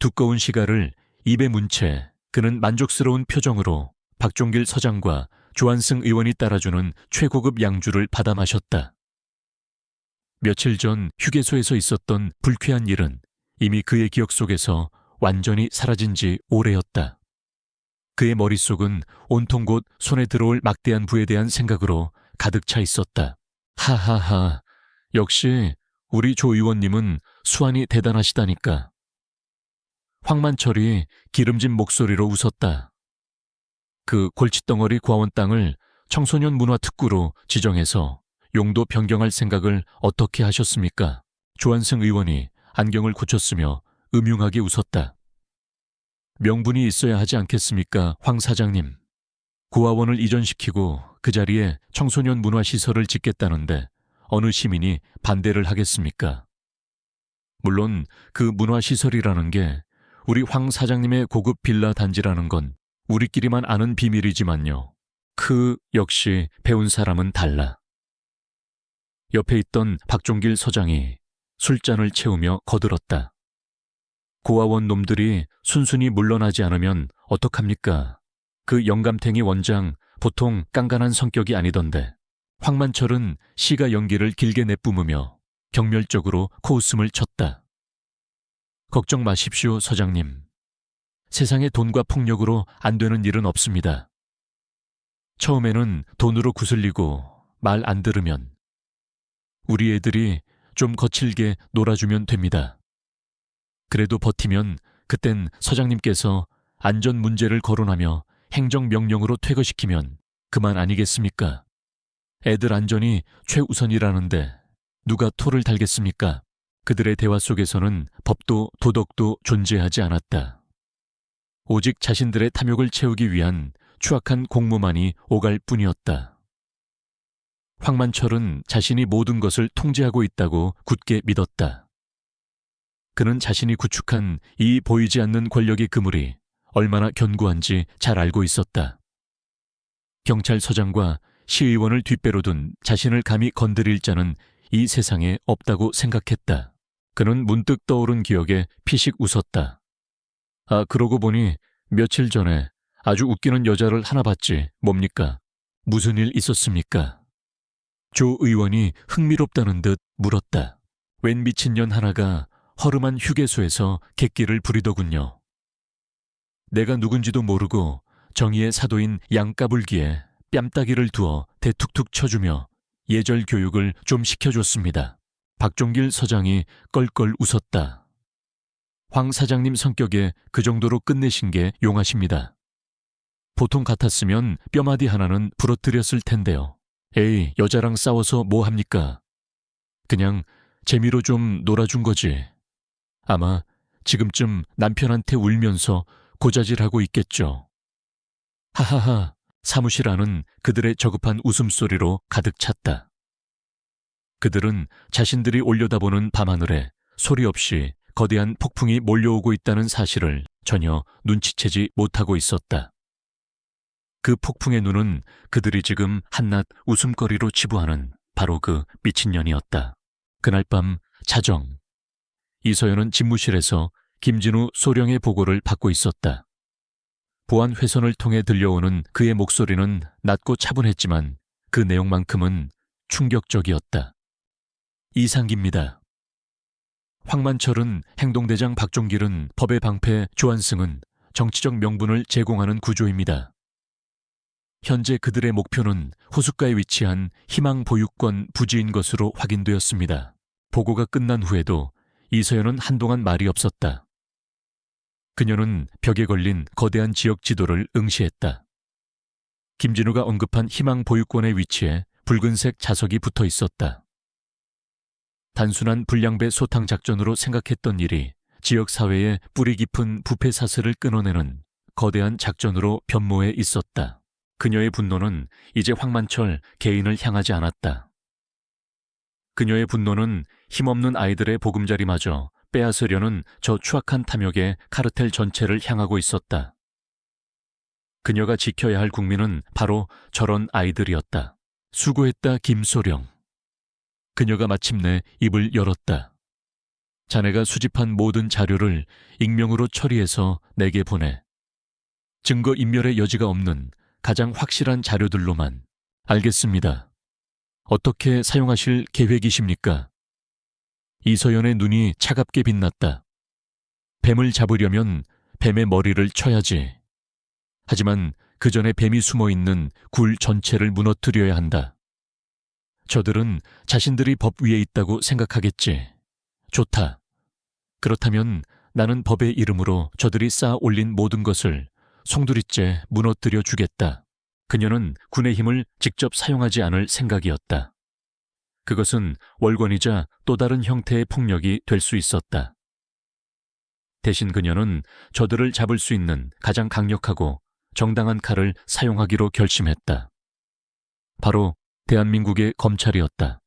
두꺼운 시가를 입에 문 채 그는 만족스러운 표정으로 박종길 서장과 조한승 의원이 따라주는 최고급 양주를 받아 마셨다. 며칠 전 휴게소에서 있었던 불쾌한 일은 이미 그의 기억 속에서 완전히 사라진 지 오래였다. 그의 머릿속은 온통 곧 손에 들어올 막대한 부에 대한 생각으로 가득 차 있었다. 하하하, 역시 우리 조 의원님은 수완이 대단하시다니까. 황만철이 기름진 목소리로 웃었다. 그 골칫덩어리 과원 땅을 청소년 문화특구로 지정해서 용도 변경할 생각을 어떻게 하셨습니까? 조한승 의원이 안경을 고쳤으며 음흉하게 웃었다. 명분이 있어야 하지 않겠습니까, 황 사장님. 고아원을 이전시키고 그 자리에 청소년 문화시설을 짓겠다는데 어느 시민이 반대를 하겠습니까? 물론 그 문화시설이라는 게 우리 황 사장님의 고급 빌라 단지라는 건 우리끼리만 아는 비밀이지만요. 역시 배운 사람은 달라. 옆에 있던 박종길 서장이 술잔을 채우며 거들었다. 고아원 놈들이 순순히 물러나지 않으면 어떡합니까? 그 영감탱이 원장 보통 깐깐한 성격이 아니던데. 황만철은 시가 연기를 길게 내뿜으며 경멸적으로 코웃음을 쳤다. 걱정 마십시오, 서장님. 세상에 돈과 폭력으로 안 되는 일은 없습니다. 처음에는 돈으로 구슬리고 말 안 들으면 우리 애들이 좀 거칠게 놀아주면 됩니다. 그래도 버티면 그땐 서장님께서 안전 문제를 거론하며 행정명령으로 퇴거시키면 그만 아니겠습니까? 애들 안전이 최우선이라는데 누가 토를 달겠습니까? 그들의 대화 속에서는 법도 도덕도 존재하지 않았다. 오직 자신들의 탐욕을 채우기 위한 추악한 공모만이 오갈 뿐이었다. 황만철은 자신이 모든 것을 통제하고 있다고 굳게 믿었다. 그는 자신이 구축한 이 보이지 않는 권력의 그물이 얼마나 견고한지 잘 알고 있었다. 경찰서장과 시의원을 뒷배로 둔 자신을 감히 건드릴 자는 이 세상에 없다고 생각했다. 그는 문득 떠오른 기억에 피식 웃었다. 그러고 보니 며칠 전에 아주 웃기는 여자를 하나 봤지. 뭡니까? 무슨 일 있었습니까? 조 의원이 흥미롭다는 듯 물었다. 웬 미친년 하나가 허름한 휴게소에서 객기를 부리더군요. 내가 누군지도 모르고 정의의 사도인 양까불기에 뺨따기를 두어 대툭툭 쳐주며 예절 교육을 좀 시켜줬습니다. 박종길 서장이 껄껄 웃었다. 황 사장님 성격에 그 정도로 끝내신 게 용하십니다. 보통 같았으면 뼈마디 하나는 부러뜨렸을 텐데요. 에이, 여자랑 싸워서 뭐 합니까? 그냥 재미로 좀 놀아준 거지. 아마 지금쯤 남편한테 울면서 고자질하고 있겠죠. 하하하, 사무실 안은 그들의 저급한 웃음소리로 가득 찼다. 그들은 자신들이 올려다보는 밤하늘에 소리 없이 거대한 폭풍이 몰려오고 있다는 사실을 전혀 눈치채지 못하고 있었다. 그 폭풍의 눈은 그들이 지금 한낱 웃음거리로 치부하는 바로 그 미친년이었다. 그날 밤 자정, 이서연은 집무실에서 김진우 소령의 보고를 받고 있었다. 보안 회선을 통해 들려오는 그의 목소리는 낮고 차분했지만 그 내용만큼은 충격적이었다. 이상기입니다. 황만철은 행동대장 박종길은 법의 방패 조한승은 정치적 명분을 제공하는 구조입니다. 현재 그들의 목표는 호숫가에 위치한 희망보육권 부지인 것으로 확인되었습니다. 보고가 끝난 후에도 이서연은 한동안 말이 없었다. 그녀는 벽에 걸린 거대한 지역 지도를 응시했다. 김진우가 언급한 희망보육권의 위치에 붉은색 자석이 붙어 있었다. 단순한 불량배 소탕 작전으로 생각했던 일이 지역사회의 뿌리 깊은 부패 사슬을 끊어내는 거대한 작전으로 변모해 있었다. 그녀의 분노는 이제 황만철 개인을 향하지 않았다. 그녀의 분노는 힘없는 아이들의 보금자리마저 빼앗으려는 저 추악한 탐욕의 카르텔 전체를 향하고 있었다. 그녀가 지켜야 할 국민은 바로 저런 아이들이었다. 수고했다, 김소령. 그녀가 마침내 입을 열었다. 자네가 수집한 모든 자료를 익명으로 처리해서 내게 보내. 증거인멸의 여지가 없는 가장 확실한 자료들로만. 알겠습니다. 어떻게 사용하실 계획이십니까? 이서연의 눈이 차갑게 빛났다. 뱀을 잡으려면 뱀의 머리를 쳐야지. 하지만 그 전에 뱀이 숨어 있는 굴 전체를 무너뜨려야 한다. 저들은 자신들이 법 위에 있다고 생각하겠지. 좋다. 그렇다면 나는 법의 이름으로 저들이 쌓아 올린 모든 것을 송두리째 무너뜨려 주겠다. 그녀는 군의 힘을 직접 사용하지 않을 생각이었다. 그것은 월권이자 또 다른 형태의 폭력이 될 수 있었다. 대신 그녀는 저들을 잡을 수 있는 가장 강력하고 정당한 칼을 사용하기로 결심했다. 바로 대한민국의 검찰이었다.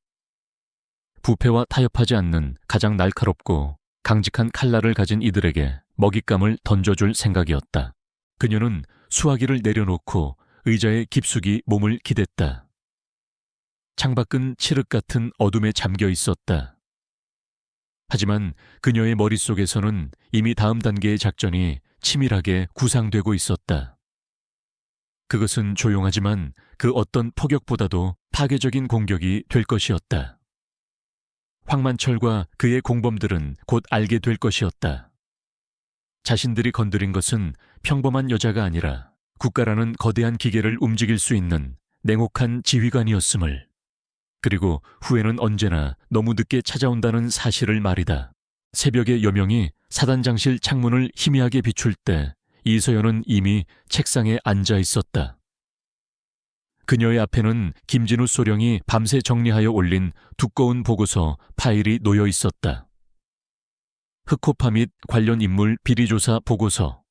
부패와 타협하지 않는 가장 날카롭고 강직한 칼날을 가진 이들에게 먹잇감을 던져줄 생각이었다. 그녀는 수화기를 내려놓고 의자에 깊숙이 몸을 기댔다. 창밖은 칠흑 같은 어둠에 잠겨 있었다. 하지만 그녀의 머릿속에서는 이미 다음 단계의 작전이 치밀하게 구상되고 있었다. 그것은 조용하지만 그 어떤 폭격보다도 파괴적인 공격이 될 것이었다. 황만철과 그의 공범들은 곧 알게 될 것이었다. 자신들이 건드린 것은 평범한 여자가 아니라 국가라는 거대한 기계를 움직일 수 있는 냉혹한 지휘관이었음을, 그리고 후회는 언제나 너무 늦게 찾아온다는 사실을 말이다. 새벽의 여명이 사단장실 창문을 희미하게 비출 때 이서연은 이미 책상에 앉아 있었다. 그녀의 앞에는 김진우 소령이 밤새 정리하여 올린 두꺼운 보고서 파일이 놓여 있었다. 흑호파 및 관련 인물 비리조사 보고서.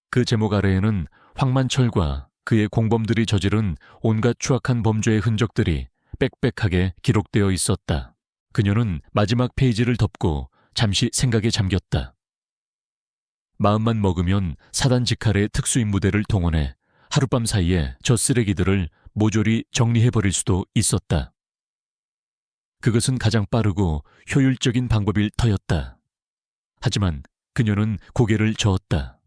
그 제목 아래에는 황만철과 그의 공범들이 저지른 온갖 추악한 범죄의 흔적들이 빽빽하게 기록되어 있었다. 그녀는 마지막 페이지를 덮고 잠시 생각에 잠겼다. 마음만 먹으면 사단 직할의 특수임무대를 동원해 하룻밤 사이에 저 쓰레기들을 모조리 정리해버릴 수도 있었다. 그것은 가장 빠르고 효율적인 방법일 터였다. 하지만 그녀는 고개를 저었다.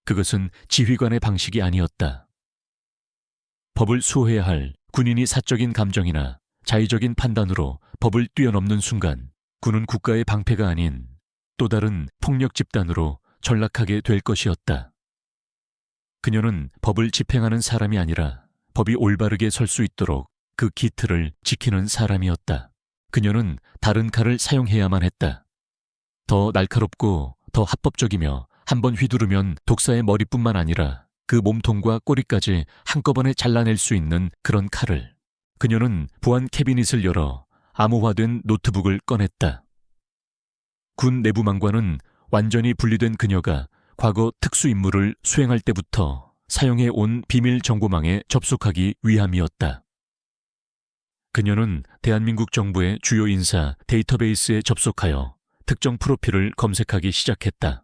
그것은 지휘관의 방식이 아니었다. 법을 수호해야 할 군인이 사적인 감정이나 자의적인 판단으로 법을 뛰어넘는 순간 군은 국가의 방패가 아닌 또 다른 폭력 집단으로 전락하게 될 것이었다. 그녀는 법을 집행하는 사람이 아니라 법이 올바르게 설 수 있도록 그 기틀을 지키는 사람이었다. 그녀는 다른 칼을 사용해야만 했다. 더 날카롭고 더 합법적이며 한번 휘두르면 독사의 머리뿐만 아니라 그 몸통과 꼬리까지 한꺼번에 잘라낼 수 있는 그런 칼을. 그녀는 보안 캐비닛을 열어 암호화된 노트북을 꺼냈다. 군 내부망과는 완전히 분리된 그녀가 과거 특수임무를 수행할 때부터 사용해 온 비밀 정보망에 접속하기 위함이었다. 그녀는 대한민국 정부의 주요 인사 데이터베이스에 접속하여 특정 프로필을 검색하기 시작했다.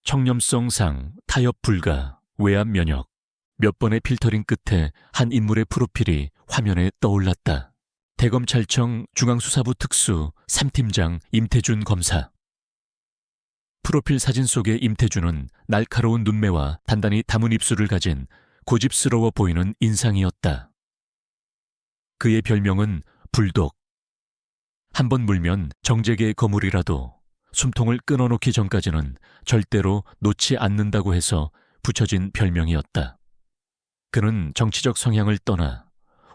청렴성상, 타협 불가, 외압 면역. 몇 번의 필터링 끝에 한 인물의 프로필이 화면에 떠올랐다. 대검찰청 중앙수사부 특수 3팀장 임태준 검사. 프로필 사진 속의 임태준은 날카로운 눈매와 단단히 담은 입술을 가진 고집스러워 보이는 인상이었다. 그의 별명은 불독. 한 번 물면 정재계의 거물이라도 숨통을 끊어놓기 전까지는 절대로 놓지 않는다고 해서 붙여진 별명이었다. 그는 정치적 성향을 떠나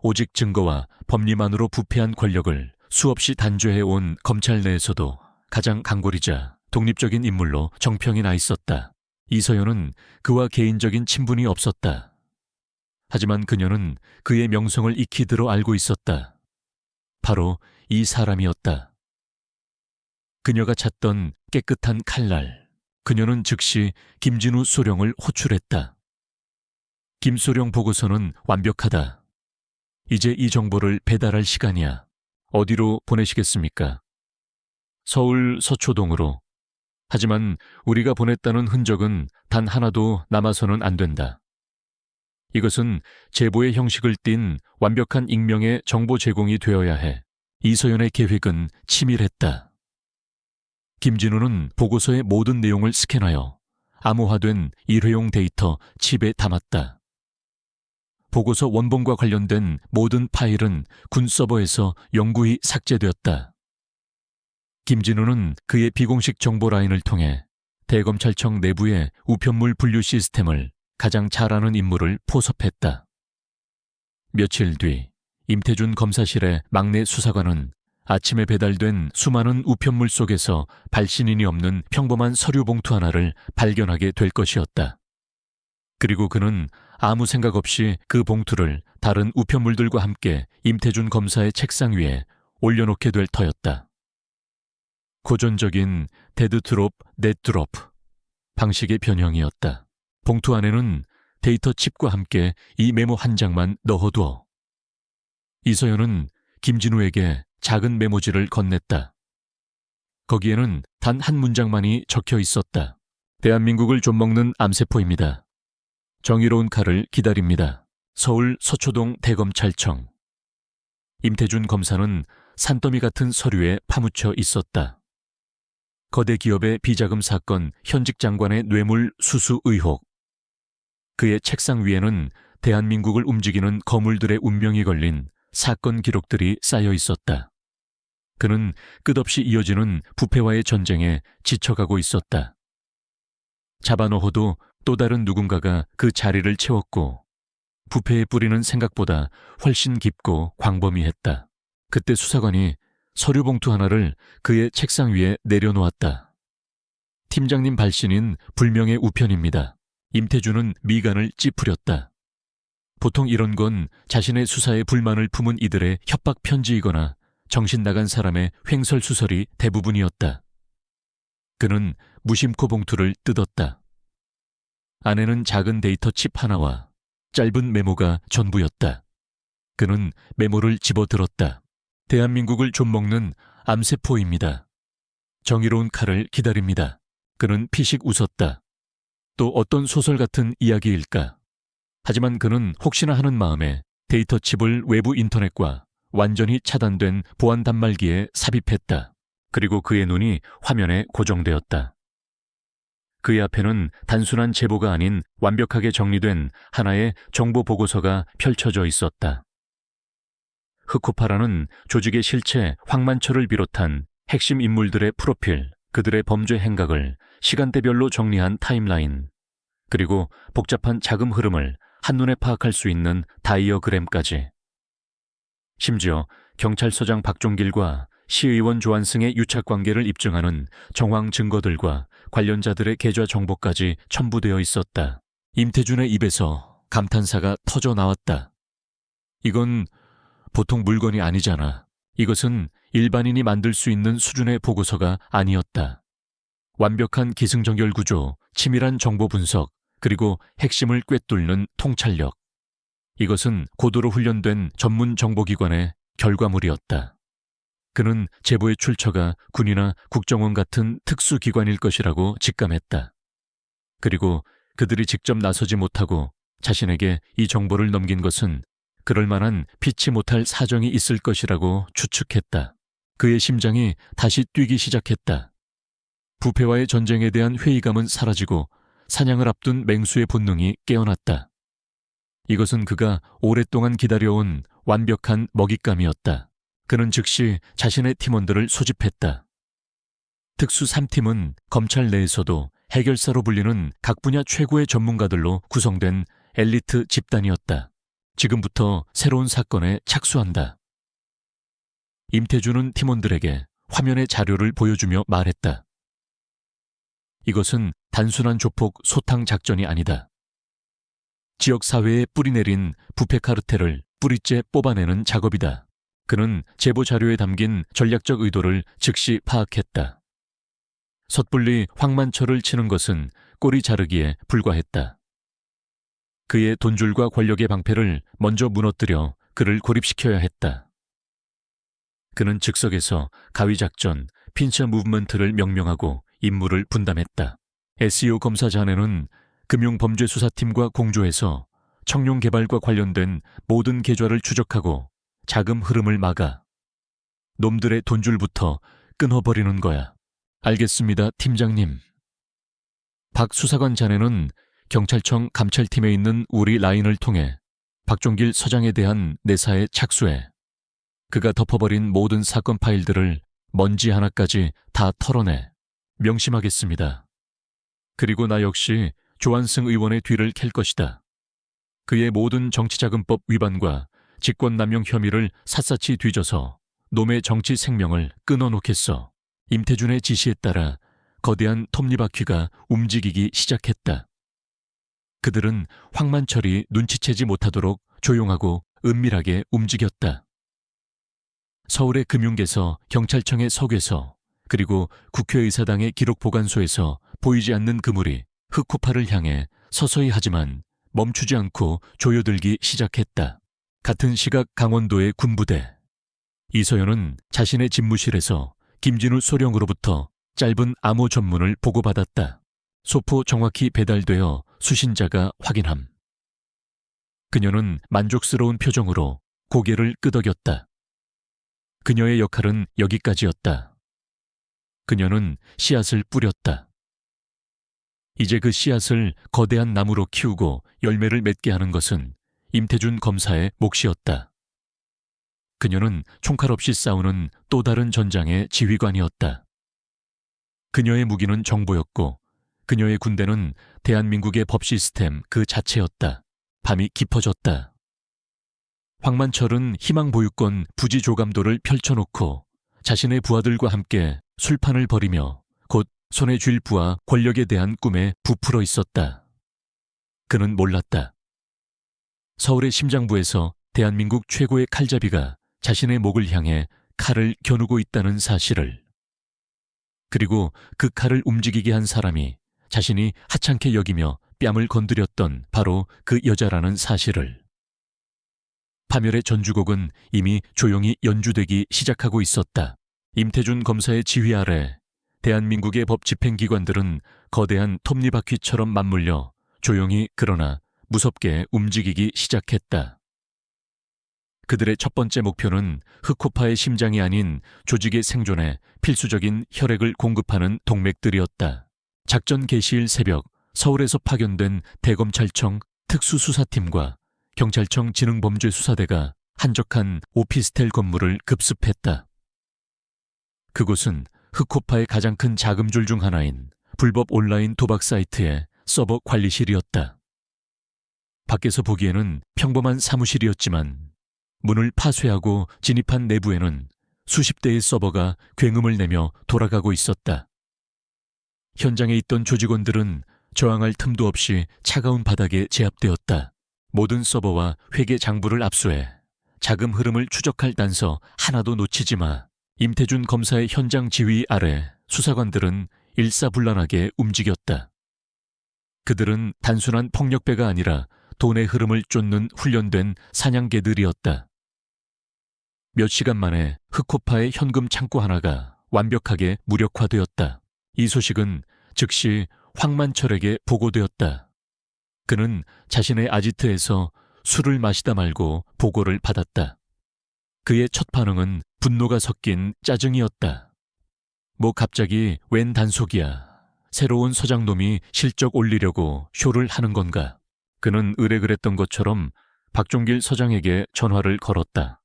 오직 증거와 법리만으로 부패한 권력을 수없이 단죄해온 검찰 내에서도 가장 강골이자 독립적인 인물로 정평이 나 있었다. 이서연은 그와 개인적인 친분이 없었다. 하지만 그녀는 그의 명성을 익히 들어 알고 있었다. 바로 이 사람이었다. 그녀가 찾던 깨끗한 칼날. 그녀는 즉시 김진우 소령을 호출했다. 김소령 보고서는 완벽하다. 이제 이 정보를 배달할 시간이야. 어디로 보내시겠습니까? 서울 서초동으로. 하지만 우리가 보냈다는 흔적은 단 하나도 남아서는 안 된다. 이것은 제보의 형식을 띤 완벽한 익명의 정보 제공이 되어야 해. 이서연의 계획은 치밀했다. 김진우는 보고서의 모든 내용을 스캔하여 암호화된 일회용 데이터 칩에 담았다. 보고서 원본과 관련된 모든 파일은 군 서버에서 영구히 삭제되었다. 김진우는 그의 비공식 정보 라인을 통해 대검찰청 내부의 우편물 분류 시스템을 가장 잘 아는 인물을 포섭했다. 며칠 뒤 임태준 검사실의 막내 수사관은 아침에 배달된 수많은 우편물 속에서 발신인이 없는 평범한 서류 봉투 하나를 발견하게 될 것이었다. 그리고 그는 아무 생각 없이 그 봉투를 다른 우편물들과 함께 임태준 검사의 책상 위에 올려놓게 될 터였다. 고전적인 데드드롭, 넷드롭 방식의 변형이었다. 봉투 안에는 데이터 칩과 함께 이 메모 한 장만 넣어두어. 이서연은 김진우에게 작은 메모지를 건넸다. 거기에는 단 한 문장만이 적혀 있었다. 대한민국을 좀먹는 암세포입니다. 정의로운 칼을 기다립니다. 서울 서초동 대검찰청. 임태준 검사는 산더미 같은 서류에 파묻혀 있었다. 거대 기업의 비자금 사건 현직 장관의 뇌물 수수 의혹. 그의 책상 위에는 대한민국을 움직이는 거물들의 운명이 걸린 사건 기록들이 쌓여 있었다. 그는 끝없이 이어지는 부패와의 전쟁에 지쳐가고 있었다. 잡아넣어도 또 다른 누군가가 그 자리를 채웠고 부패의 뿌리는 생각보다 훨씬 깊고 광범위했다. 그때 수사관이 서류 봉투 하나를 그의 책상 위에 내려놓았다. 팀장님 발신인 불명예 우편입니다. 임태준은 미간을 찌푸렸다. 보통 이런 건 자신의 수사에 불만을 품은 이들의 협박 편지이거나 정신 나간 사람의 횡설수설이 대부분이었다. 그는 무심코 봉투를 뜯었다. 안에는 작은 데이터 칩 하나와 짧은 메모가 전부였다. 그는 메모를 집어들었다. 대한민국을 좀먹는 암세포입니다. 정의로운 칼을 기다립니다. 그는 피식 웃었다. 또 어떤 소설 같은 이야기일까? 하지만 그는 혹시나 하는 마음에 데이터 칩을 외부 인터넷과 완전히 차단된 보안 단말기에 삽입했다. 그리고 그의 눈이 화면에 고정되었다. 그의 앞에는 단순한 제보가 아닌 완벽하게 정리된 하나의 정보 보고서가 펼쳐져 있었다. 흑호파라는 조직의 실체 황만철을 비롯한 핵심 인물들의 프로필, 그들의 범죄 행각을 시간대별로 정리한 타임라인, 그리고 복잡한 자금 흐름을 한눈에 파악할 수 있는 다이어그램까지. 심지어 경찰서장 박종길과 시의원 조한승의 유착관계를 입증하는 정황 증거들과 관련자들의 계좌 정보까지 첨부되어 있었다. 임태준의 입에서 감탄사가 터져 나왔다. 이건 보통 물건이 아니잖아. 이것은 일반인이 만들 수 있는 수준의 보고서가 아니었다. 완벽한 기승전결 구조, 치밀한 정보 분석, 그리고 핵심을 꿰뚫는 통찰력. 이것은 고도로 훈련된 전문 정보기관의 결과물이었다. 그는 제보의 출처가 군이나 국정원 같은 특수기관일 것이라고 직감했다. 그리고 그들이 직접 나서지 못하고 자신에게 이 정보를 넘긴 것은 그럴 만한 피치 못할 사정이 있을 것이라고 추측했다. 그의 심장이 다시 뛰기 시작했다. 부패와의 전쟁에 대한 회의감은 사라지고 사냥을 앞둔 맹수의 본능이 깨어났다. 이것은 그가 오랫동안 기다려온 완벽한 먹잇감이었다. 그는 즉시 자신의 팀원들을 소집했다. 특수 3팀은 검찰 내에서도 해결사로 불리는 각 분야 최고의 전문가들로 구성된 엘리트 집단이었다. 지금부터 새로운 사건에 착수한다. 임태준은 팀원들에게 화면의 자료를 보여주며 말했다. 이것은 단순한 조폭 소탕 작전이 아니다. 지역사회에 뿌리내린 부패 카르텔을 뿌리째 뽑아내는 작업이다. 그는 제보 자료에 담긴 전략적 의도를 즉시 파악했다. 섣불리 황만철을 치는 것은 꼬리 자르기에 불과했다. 그의 돈줄과 권력의 방패를 먼저 무너뜨려 그를 고립시켜야 했다. 그는 즉석에서 가위작전, 핀처 무브먼트를 명명하고 임무를 분담했다. SEO 검사 자네는 금융범죄수사팀과 공조해서 청룡 개발과 관련된 모든 계좌를 추적하고 자금 흐름을 막아 놈들의 돈줄부터 끊어버리는 거야. 알겠습니다, 팀장님. 박 수사관 자네는 경찰청 감찰팀에 있는 우리 라인을 통해 박종길 서장에 대한 내사에 착수해 그가 덮어버린 모든 사건 파일들을 먼지 하나까지 다 털어내. 명심하겠습니다. 그리고 나 역시 조한승 의원의 뒤를 캘 것이다. 그의 모든 정치자금법 위반과 직권남용 혐의를 샅샅이 뒤져서 놈의 정치 생명을 끊어놓겠어. 임태준의 지시에 따라 거대한 톱니바퀴가 움직이기 시작했다. 그들은 황만철이 눈치채지 못하도록 조용하고 은밀하게 움직였다. 서울의 금융계서, 경찰청의 서괴서, 그리고 국회의사당의 기록보관소에서 보이지 않는 그물이 흑호파를 향해 서서히 하지만 멈추지 않고 조여들기 시작했다. 같은 시각 강원도의 군부대. 이서연은 자신의 집무실에서 김진우 소령으로부터 짧은 암호 전문을 보고받았다. 소포 정확히 배달되어 수신자가 확인함. 그녀는 만족스러운 표정으로 고개를 끄덕였다. 그녀의 역할은 여기까지였다. 그녀는 씨앗을 뿌렸다. 이제 그 씨앗을 거대한 나무로 키우고 열매를 맺게 하는 것은 임태준 검사의 몫이었다. 그녀는 총칼 없이 싸우는 또 다른 전장의 지휘관이었다. 그녀의 무기는 정보였고 그녀의 군대는 대한민국의 법 시스템 그 자체였다. 밤이 깊어졌다. 황만철은 희망보유권 부지조감도를 펼쳐놓고 자신의 부하들과 함께 술판을 벌이며 곧 손에 쥘 부와 권력에 대한 꿈에 부풀어 있었다. 그는 몰랐다. 서울의 심장부에서 대한민국 최고의 칼잡이가 자신의 목을 향해 칼을 겨누고 있다는 사실을. 그리고 그 칼을 움직이게 한 사람이 자신이 하찮게 여기며 뺨을 건드렸던 바로 그 여자라는 사실을. 파멸의 전주곡은 이미 조용히 연주되기 시작하고 있었다. 임태준 검사의 지휘 아래 대한민국의 법 집행기관들은 거대한 톱니바퀴처럼 맞물려 조용히 그러나 무섭게 움직이기 시작했다. 그들의 첫 번째 목표는 흑호파의 심장이 아닌 조직의 생존에 필수적인 혈액을 공급하는 동맥들이었다. 작전 개시일 새벽 서울에서 파견된 대검찰청 특수수사팀과 경찰청 지능범죄수사대가 한적한 오피스텔 건물을 급습했다. 그곳은 흑호파의 가장 큰 자금줄 중 하나인 불법 온라인 도박 사이트의 서버 관리실이었다. 밖에서 보기에는 평범한 사무실이었지만 문을 파쇄하고 진입한 내부에는 수십 대의 서버가 굉음을 내며 돌아가고 있었다. 현장에 있던 조직원들은 저항할 틈도 없이 차가운 바닥에 제압되었다. 모든 서버와 회계 장부를 압수해 자금 흐름을 추적할 단서 하나도 놓치지 마. 임태준 검사의 현장 지휘 아래 수사관들은 일사불란하게 움직였다. 그들은 단순한 폭력배가 아니라 돈의 흐름을 쫓는 훈련된 사냥개들이었다. 몇 시간 만에 흑호파의 현금 창고 하나가 완벽하게 무력화되었다. 이 소식은 즉시 황만철에게 보고되었다. 그는 자신의 아지트에서 술을 마시다 말고 보고를 받았다. 그의 첫 반응은 분노가 섞인 짜증이었다. 뭐 갑자기 웬 단속이야. 새로운 서장놈이 실적 올리려고 쇼를 하는 건가. 그는 의뢰그랬던 것처럼 박종길 서장에게 전화를 걸었다.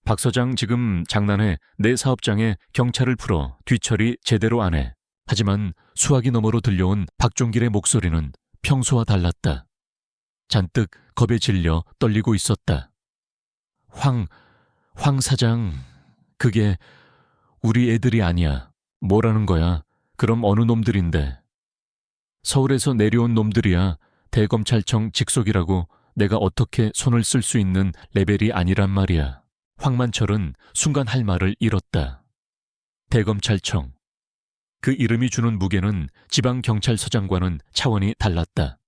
박 서장 지금 장난해. 내 사업장에 경찰을 풀어 뒤처리 제대로 안 해. 하지만 수화기 너머로 들려온 박종길의 목소리는 평소와 달랐다. 잔뜩 겁에 질려 떨리고 있었다. 황 사장, 그게 우리 애들이 아니야. 뭐라는 거야? 그럼 어느 놈들인데? 서울에서 내려온 놈들이야. 대검찰청 직속이라고 내가 어떻게 손을 쓸 수 있는 레벨이 아니란 말이야. 황만철은 순간 할 말을 잃었다. 대검찰청. 그 이름이 주는 무게는 지방경찰서장과는 차원이 달랐다.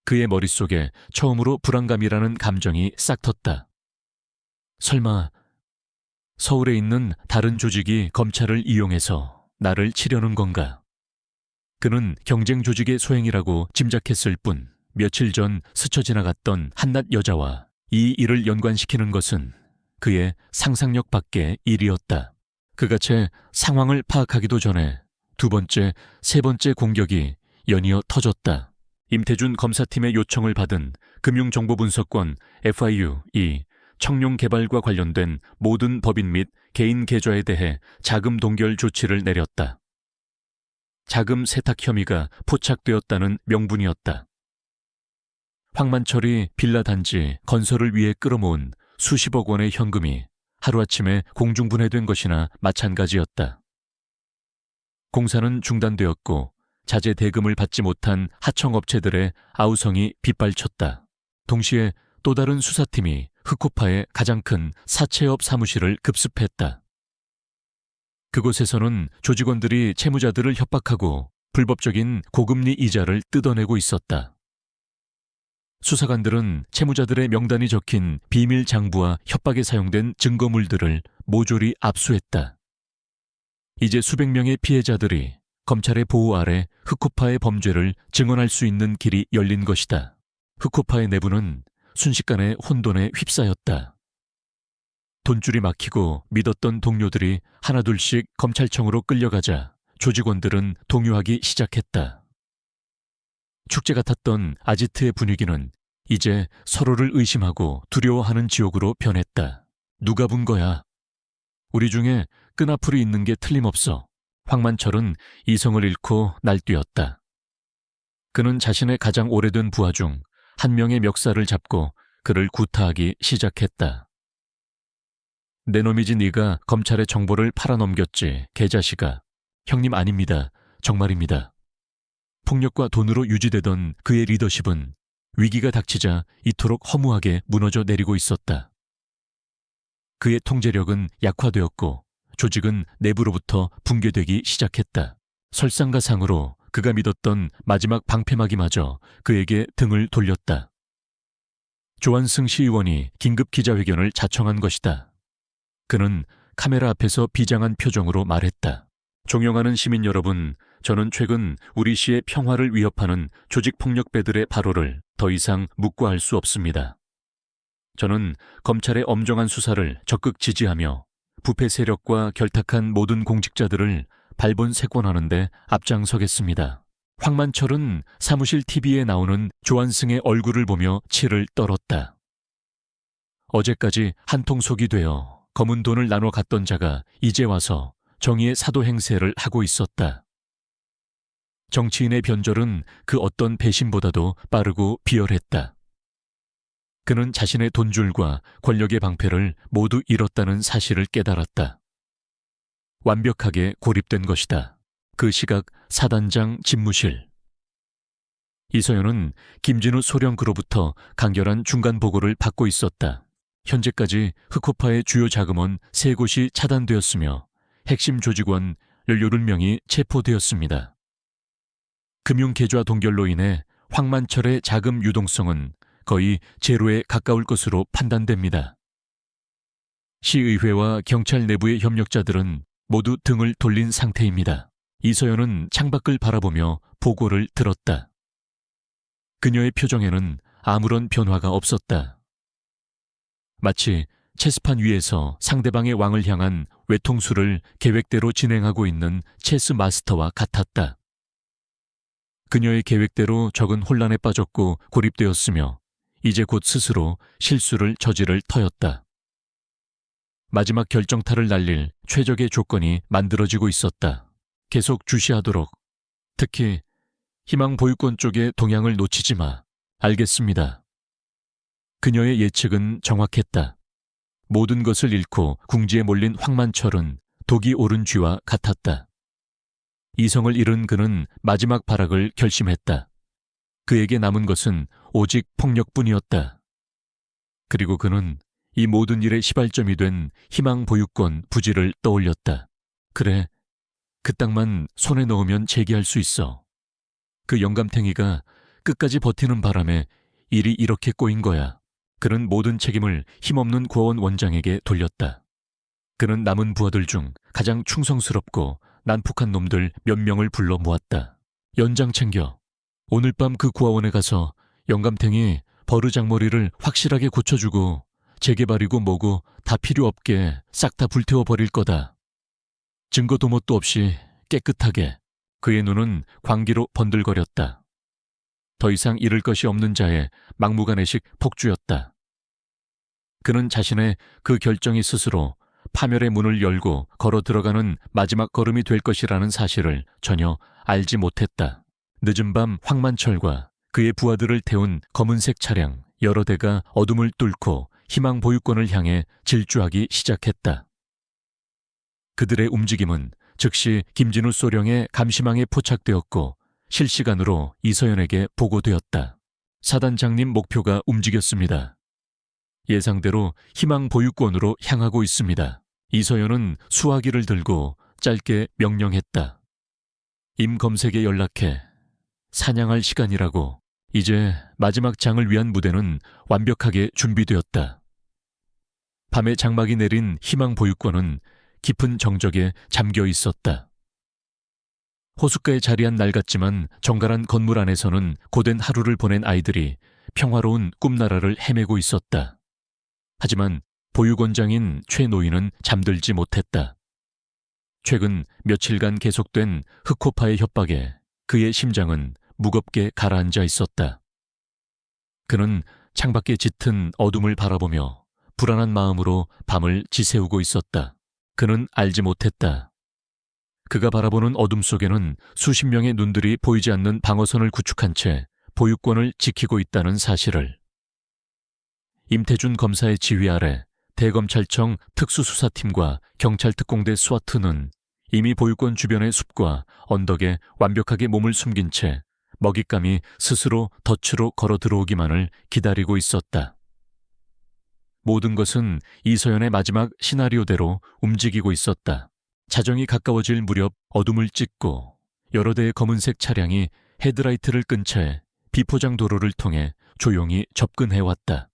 그의 머릿속에 처음으로 불안감이라는 감정이 싹 텄다. 설마 서울에 있는 다른 조직이 검찰을 이용해서 나를 치려는 건가? 그는 경쟁 조직의 소행이라고 짐작했을 뿐 며칠 전 스쳐 지나갔던 한낱 여자와 이 일을 연관시키는 것은 그의 상상력 밖의 일이었다. 그가 채 상황을 파악하기도 전에 두 번째, 세 번째 공격이 연이어 터졌다. 임태준 검사팀의 요청을 받은 금융정보분석권 FIU-2 청룡 개발과 관련된 모든 법인 및 개인 계좌에 대해 자금 동결 조치를 내렸다. 자금 세탁 혐의가 포착되었다는 명분이었다. 황만철이 빌라 단지 건설을 위해 끌어모은 수십억 원의 현금이 하루아침에 공중분해된 것이나 마찬가지였다. 공사는 중단되었고 자재 대금을 받지 못한 하청업체들의 아우성이 빗발쳤다. 동시에 또 다른 수사팀이 흑호파의 가장 큰 사채업 사무실을 급습했다. 그곳에서는 조직원들이 채무자들을 협박하고 불법적인 고금리 이자를 뜯어내고 있었다. 수사관들은 채무자들의 명단이 적힌 비밀 장부와 협박에 사용된 증거물들을 모조리 압수했다. 이제 수백 명의 피해자들이 검찰의 보호 아래 흑호파의 범죄를 증언할 수 있는 길이 열린 것이다. 흑호파의 내부는 순식간에 혼돈에 휩싸였다. 돈줄이 막히고 믿었던 동료들이 하나둘씩 검찰청으로 끌려가자 조직원들은 동요하기 시작했다. 축제 같았던 아지트의 분위기는 이제 서로를 의심하고 두려워하는 지옥으로 변했다. 누가 본 거야? 우리 중에 끈앞풀이 있는 게 틀림없어. 황만철은 이성을 잃고 날뛰었다. 그는 자신의 가장 오래된 부하 중 한 명의 멱살을 잡고 그를 구타하기 시작했다. 내 놈이지 네가 검찰에 정보를 팔아넘겼지, 개자식아. 형님 아닙니다. 정말입니다. 폭력과 돈으로 유지되던 그의 리더십은 위기가 닥치자 이토록 허무하게 무너져 내리고 있었다. 그의 통제력은 약화되었고 조직은 내부로부터 붕괴되기 시작했다. 설상가상으로 그가 믿었던 마지막 방패막이마저 그에게 등을 돌렸다. 조한승 시의원이 긴급 기자회견을 자청한 것이다. 그는 카메라 앞에서 비장한 표정으로 말했다. 존경하는 시민 여러분, 저는 최근 우리 시의 평화를 위협하는 조직폭력배들의 발호를 더 이상 묵과할 수 없습니다. 저는 검찰의 엄정한 수사를 적극 지지하며 부패 세력과 결탁한 모든 공직자들을 발본색원하는 데 앞장서겠습니다. 황만철은 사무실 TV에 나오는 조한승의 얼굴을 보며 치를 떨었다. 어제까지 한통속이 되어 검은 돈을 나눠 갔던 자가 이제 와서 정의의 사도 행세를 하고 있었다. 정치인의 변절은 그 어떤 배신보다도 빠르고 비열했다. 그는 자신의 돈줄과 권력의 방패를 모두 잃었다는 사실을 깨달았다. 완벽하게 고립된 것이다. 그 시각 사단장 집무실. 이서연은 김진우 소령그로부터 간결한 중간 보고를 받고 있었다. 현재까지 흑호파의 주요 자금원 3곳이 차단되었으며 핵심 조직원 17명이 체포되었습니다. 금융계좌 동결로 인해 황만철의 자금 유동성은 거의 제로에 가까울 것으로 판단됩니다. 시의회와 경찰 내부의 협력자들은 모두 등을 돌린 상태입니다. 이서연은 창밖을 바라보며 보고를 들었다. 그녀의 표정에는 아무런 변화가 없었다. 마치 체스판 위에서 상대방의 왕을 향한 외통수를 계획대로 진행하고 있는 체스 마스터와 같았다. 그녀의 계획대로 적은 혼란에 빠졌고 고립되었으며 이제 곧 스스로 실수를 저지를 터였다. 마지막 결정타를 날릴 최적의 조건이 만들어지고 있었다. 계속 주시하도록. 특히 희망 보유권 쪽의 동향을 놓치지 마. 알겠습니다. 그녀의 예측은 정확했다. 모든 것을 잃고 궁지에 몰린 황만철은 독이 오른 쥐와 같았다. 이성을 잃은 그는 마지막 발악을 결심했다. 그에게 남은 것은 오직 폭력뿐이었다. 그리고 그는 이 모든 일의 시발점이 된 희망 보유권 부지를 떠올렸다. 그래, 그 땅만 손에 넣으면 재기할 수 있어. 그 영감탱이가 끝까지 버티는 바람에 일이 이렇게 꼬인 거야. 그는 모든 책임을 힘없는 고원 원장에게 돌렸다. 그는 남은 부하들 중 가장 충성스럽고 난폭한 놈들 몇 명을 불러 모았다. 연장 챙겨. 오늘 밤 그 고아원에 가서 영감탱이 버르장머리를 확실하게 고쳐주고 재개발이고 뭐고 다 필요 없게 싹 다 불태워버릴 거다. 증거 도못도 없이 깨끗하게. 그의 눈은 광기로 번들거렸다. 더 이상 잃을 것이 없는 자의 막무가내식 폭주였다. 그는 자신의 그 결정이 스스로 파멸의 문을 열고 걸어 들어가는 마지막 걸음이 될 것이라는 사실을 전혀 알지 못했다. 늦은 밤 황만철과 그의 부하들을 태운 검은색 차량 여러 대가 어둠을 뚫고 희망 보유권을 향해 질주하기 시작했다. 그들의 움직임은 즉시 김진우 소령의 감시망에 포착되었고 실시간으로 이서연에게 보고되었다. 사단장님 목표가 움직였습니다. 예상대로 희망 보유권으로 향하고 있습니다. 이서연은 수화기를 들고 짧게 명령했다. 임검색에 연락해. 사냥할 시간이라고. 이제 마지막 장을 위한 무대는 완벽하게 준비되었다. 밤에 장막이 내린 희망 보유권은 깊은 정적에 잠겨 있었다. 호숫가에 자리한 낡았지만 정갈한 건물 안에서는 고된 하루를 보낸 아이들이 평화로운 꿈나라를 헤매고 있었다. 하지만 보유권장인 최 노인은 잠들지 못했다. 최근 며칠간 계속된 흑호파의 협박에 그의 심장은 무겁게 가라앉아 있었다. 그는 창밖에 짙은 어둠을 바라보며 불안한 마음으로 밤을 지새우고 있었다. 그는 알지 못했다. 그가 바라보는 어둠 속에는 수십 명의 눈들이 보이지 않는 방어선을 구축한 채 보유권을 지키고 있다는 사실을. 임태준 검사의 지휘 아래 대검찰청 특수수사팀과 경찰특공대 스와트는 이미 보유권 주변의 숲과 언덕에 완벽하게 몸을 숨긴 채 먹잇감이 스스로 덫으로 걸어 들어오기만을 기다리고 있었다. 모든 것은 이서연의 마지막 시나리오대로 움직이고 있었다. 자정이 가까워질 무렵 어둠을 찢고 여러 대의 검은색 차량이 헤드라이트를 끈 채 비포장 도로를 통해 조용히 접근해왔다.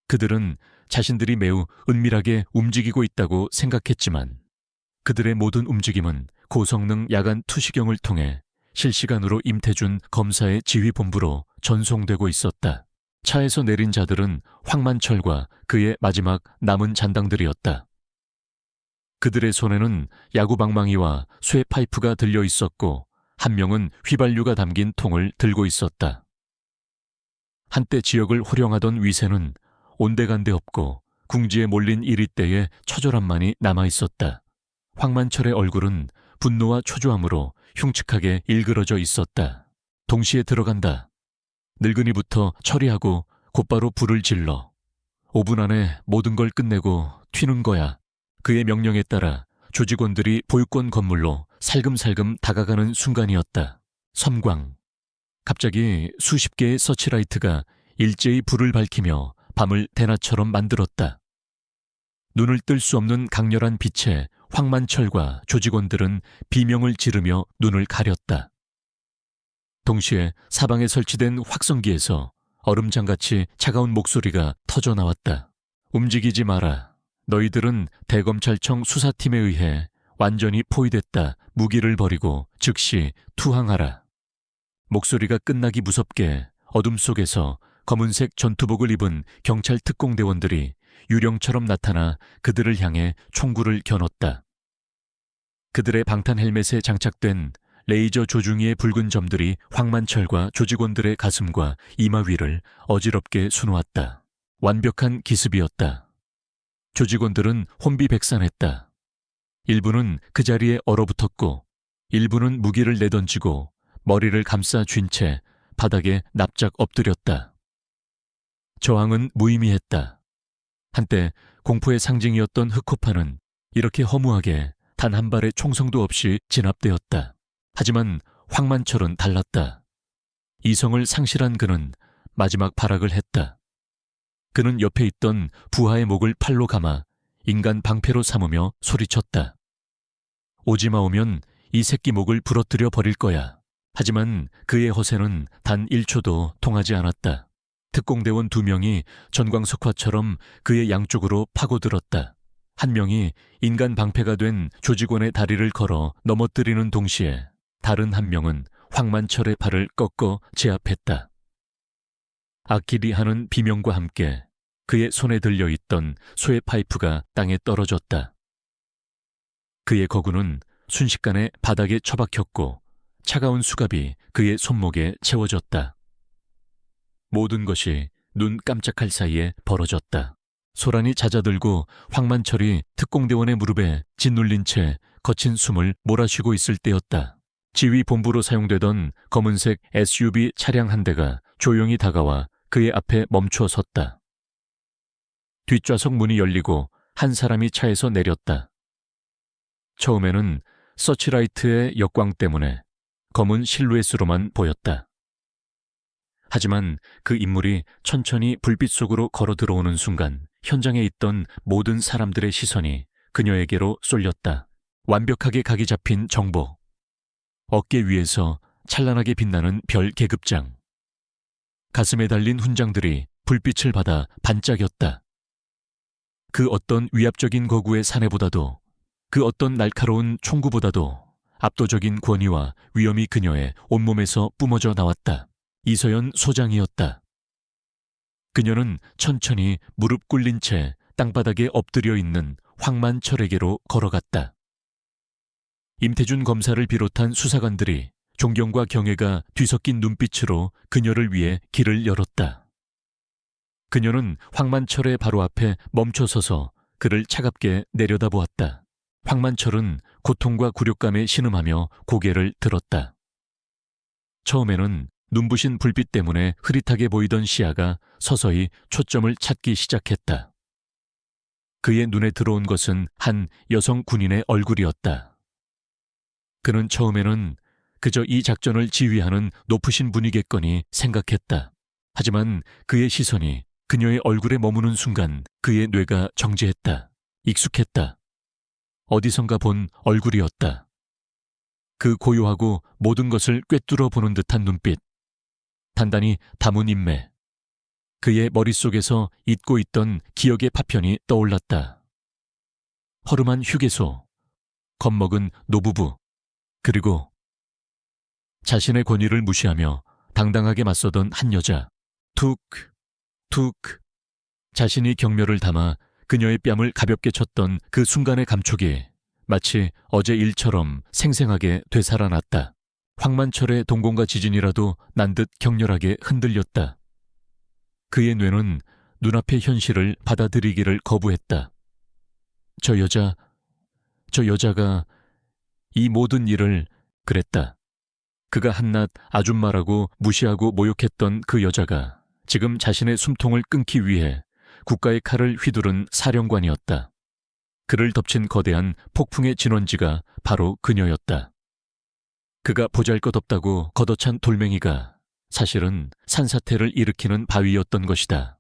그들은 자신들이 매우 은밀하게 움직이고 있다고 생각했지만 그들의 모든 움직임은 고성능 야간 투시경을 통해 실시간으로 임태준 검사의 지휘본부로 전송되고 있었다. 차에서 내린 자들은 황만철과 그의 마지막 남은 잔당들이었다. 그들의 손에는 야구방망이와 쇠파이프가 들려 있었고 한 명은 휘발유가 담긴 통을 들고 있었다. 한때 지역을 호령하던 위세는 온데간데 없고 궁지에 몰린 이리떼의 처절함만이 남아있었다. 황만철의 얼굴은 분노와 초조함으로 흉측하게 일그러져 있었다. 동시에 들어간다. 늙은이부터 처리하고 곧바로 불을 질러. 5분 안에 모든 걸 끝내고 튀는 거야. 그의 명령에 따라 조직원들이 보유권 건물로 살금살금 다가가는 순간이었다. 섬광. 갑자기 수십 개의 서치라이트가 일제히 불을 밝히며 밤을 대낮처럼 만들었다. 눈을 뜰 수 없는 강렬한 빛에 황만철과 조직원들은 비명을 지르며 눈을 가렸다. 동시에 사방에 설치된 확성기에서 얼음장같이 차가운 목소리가 터져나왔다. 움직이지 마라. 너희들은 대검찰청 수사팀에 의해 완전히 포위됐다. 무기를 버리고 즉시 투항하라. 목소리가 끝나기 무섭게 어둠 속에서 검은색 전투복을 입은 경찰 특공대원들이 유령처럼 나타나 그들을 향해 총구를 겨눴다. 그들의 방탄 헬멧에 장착된 레이저 조중이의 붉은 점들이 황만철과 조직원들의 가슴과 이마 위를 어지럽게 수놓았다. 완벽한 기습이었다. 조직원들은 혼비백산했다. 일부는 그 자리에 얼어붙었고 일부는 무기를 내던지고 머리를 감싸 쥔 채 바닥에 납작 엎드렸다. 저항은 무의미했다. 한때 공포의 상징이었던 흑호파는 이렇게 허무하게 단 한 발의 총성도 없이 진압되었다. 하지만 황만철은 달랐다. 이성을 상실한 그는 마지막 발악을 했다. 그는 옆에 있던 부하의 목을 팔로 감아 인간 방패로 삼으며 소리쳤다. 오지마 오면 이 새끼 목을 부러뜨려 버릴 거야. 하지만 그의 허세는 단 1초도 통하지 않았다. 특공대원 2명이 전광석화처럼 그의 양쪽으로 파고들었다. 한 명이 인간 방패가 된 조직원의 다리를 걸어 넘어뜨리는 동시에 다른 한 명은 황만철의 발을 꺾어 제압했다. 악길이 하는 비명과 함께 그의 손에 들려있던 쇠 파이프가 땅에 떨어졌다. 그의 거구는 순식간에 바닥에 처박혔고 차가운 수갑이 그의 손목에 채워졌다. 모든 것이 눈 깜짝할 사이에 벌어졌다. 소란이 잦아들고 황만철이 특공대원의 무릎에 짓눌린 채 거친 숨을 몰아쉬고 있을 때였다. 지휘 본부로 사용되던 검은색 SUV 차량 한 대가 조용히 다가와 그의 앞에 멈추어 섰다. 뒷좌석 문이 열리고 한 사람이 차에서 내렸다. 처음에는 서치라이트의 역광 때문에 검은 실루엣으로만 보였다. 하지만 그 인물이 천천히 불빛 속으로 걸어 들어오는 순간 현장에 있던 모든 사람들의 시선이 그녀에게로 쏠렸다. 완벽하게 각이 잡힌 정복, 어깨 위에서 찬란하게 빛나는 별 계급장, 가슴에 달린 훈장들이 불빛을 받아 반짝였다. 그 어떤 위압적인 거구의 사내보다도, 그 어떤 날카로운 총구보다도 압도적인 권위와 위엄이 그녀의 온몸에서 뿜어져 나왔다. 이서연 소장이었다. 그녀는 천천히 무릎 꿇린 채 땅바닥에 엎드려 있는 황만철에게로 걸어갔다. 임태준 검사를 비롯한 수사관들이 존경과 경애가 뒤섞인 눈빛으로 그녀를 위해 길을 열었다. 그녀는 황만철의 바로 앞에 멈춰서서 그를 차갑게 내려다보았다. 황만철은 고통과 굴욕감에 신음하며 고개를 들었다. 처음에는 눈부신 불빛 때문에 흐릿하게 보이던 시야가 서서히 초점을 찾기 시작했다. 그의 눈에 들어온 것은 한 여성 군인의 얼굴이었다. 그는 처음에는 그저 이 작전을 지휘하는 높으신 분이겠거니 생각했다. 하지만 그의 시선이 그녀의 얼굴에 머무는 순간 그의 뇌가 정지했다. 익숙했다. 어디선가 본 얼굴이었다. 그 고요하고 모든 것을 꿰뚫어 보는 듯한 눈빛, 단단히 담은 인매, 그의 머릿속에서 잊고 있던 기억의 파편이 떠올랐다. 허름한 휴게소, 겁먹은 노부부, 그리고 자신의 권위를 무시하며 당당하게 맞서던 한 여자. 툭, 툭. 자신이 경멸을 담아 그녀의 뺨을 가볍게 쳤던 그 순간의 감촉이 마치 어제 일처럼 생생하게 되살아났다. 황만철의 동공과 지진이라도 난 듯 격렬하게 흔들렸다. 그의 뇌는 눈앞의 현실을 받아들이기를 거부했다. 저 여자가 이 모든 일을 그랬다. 그가 한낱 아줌마라고 무시하고 모욕했던 그 여자가 지금 자신의 숨통을 끊기 위해 국가의 칼을 휘두른 사령관이었다. 그를 덮친 거대한 폭풍의 진원지가 바로 그녀였다. 그가 보잘것없다고 걷어찬 돌멩이가 사실은 산사태를 일으키는 바위였던 것이다.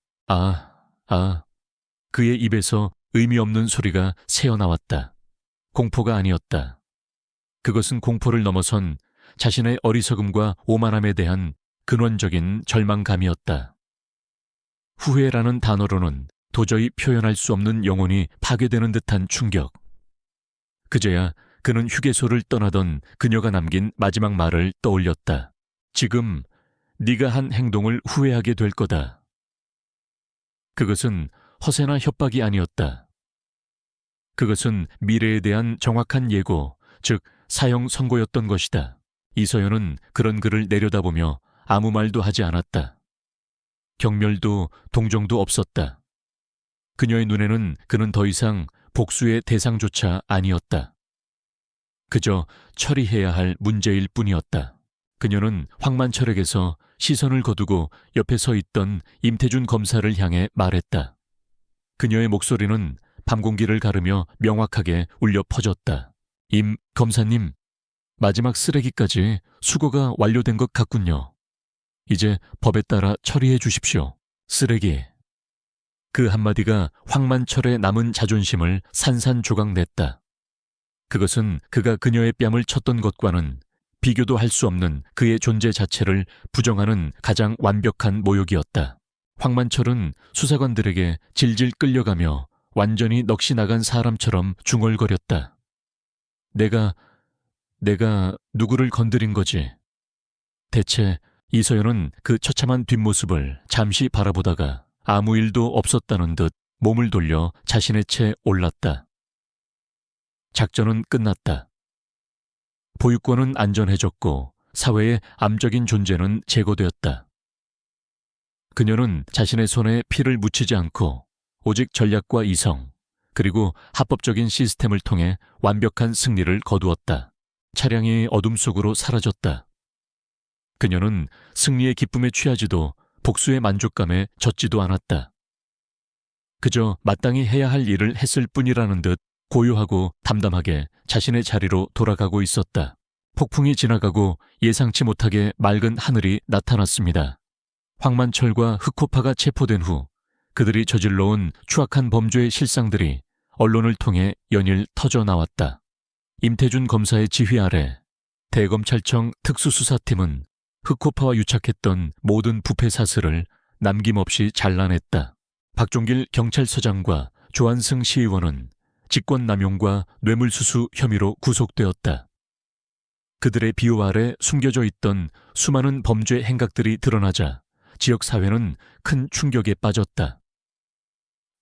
그의 입에서 의미 없는 소리가 새어나왔다. 공포가 아니었다. 그것은 공포를 넘어선 자신의 어리석음과 오만함에 대한 근원적인 절망감이었다. 후회라는 단어로는 도저히 표현할 수 없는 영혼이 파괴되는 듯한 충격. 그제야 그는 휴게소를 떠나던 그녀가 남긴 마지막 말을 떠올렸다. 지금 네가 한 행동을 후회하게 될 거다. 그것은 허세나 협박이 아니었다. 그것은 미래에 대한 정확한 예고, 즉 사형 선고였던 것이다. 이서연은 그런 그를 내려다보며 아무 말도 하지 않았다. 경멸도 동정도 없었다. 그녀의 눈에는 그는 더 이상 복수의 대상조차 아니었다. 그저 처리해야 할 문제일 뿐이었다. 그녀는 황만철에게서 시선을 거두고 옆에 서 있던 임태준 검사를 향해 말했다. 그녀의 목소리는 밤 공기를 가르며 명확하게 울려 퍼졌다. 임 검사님, 마지막 쓰레기까지 수거가 완료된 것 같군요. 이제 법에 따라 처리해 주십시오. 쓰레기. 그 한마디가 황만철의 남은 자존심을 산산조각냈다. 그것은 그가 그녀의 뺨을 쳤던 것과는 비교도 할 수 없는 그의 존재 자체를 부정하는 가장 완벽한 모욕이었다. 황만철은 수사관들에게 질질 끌려가며 완전히 넋이 나간 사람처럼 중얼거렸다. 내가 누구를 건드린 거지? 대체 이서연은 그 처참한 뒷모습을 잠시 바라보다가 아무 일도 없었다는 듯 몸을 돌려 자신의 채 올랐다. 작전은 끝났다. 보유권은 안전해졌고 사회의 암적인 존재는 제거되었다. 그녀는 자신의 손에 피를 묻히지 않고 오직 전략과 이성, 그리고 합법적인 시스템을 통해 완벽한 승리를 거두었다. 차량이 어둠 속으로 사라졌다. 그녀는 승리의 기쁨에 취하지도 복수의 만족감에 젖지도 않았다. 그저 마땅히 해야 할 일을 했을 뿐이라는 듯 고요하고 담담하게 자신의 자리로 돌아가고 있었다. 폭풍이 지나가고 예상치 못하게 맑은 하늘이 나타났습니다. 황만철과 흑호파가 체포된 후 그들이 저질러온 추악한 범죄의 실상들이 언론을 통해 연일 터져 나왔다. 임태준 검사의 지휘 아래 대검찰청 특수수사팀은 흑호파와 유착했던 모든 부패 사슬을 남김없이 잘라냈다. 박종길 경찰서장과 조한승 시의원은 직권남용과 뇌물수수 혐의로 구속되었다. 그들의 비호 아래 숨겨져 있던 수많은 범죄 행각들이 드러나자 지역사회는 큰 충격에 빠졌다.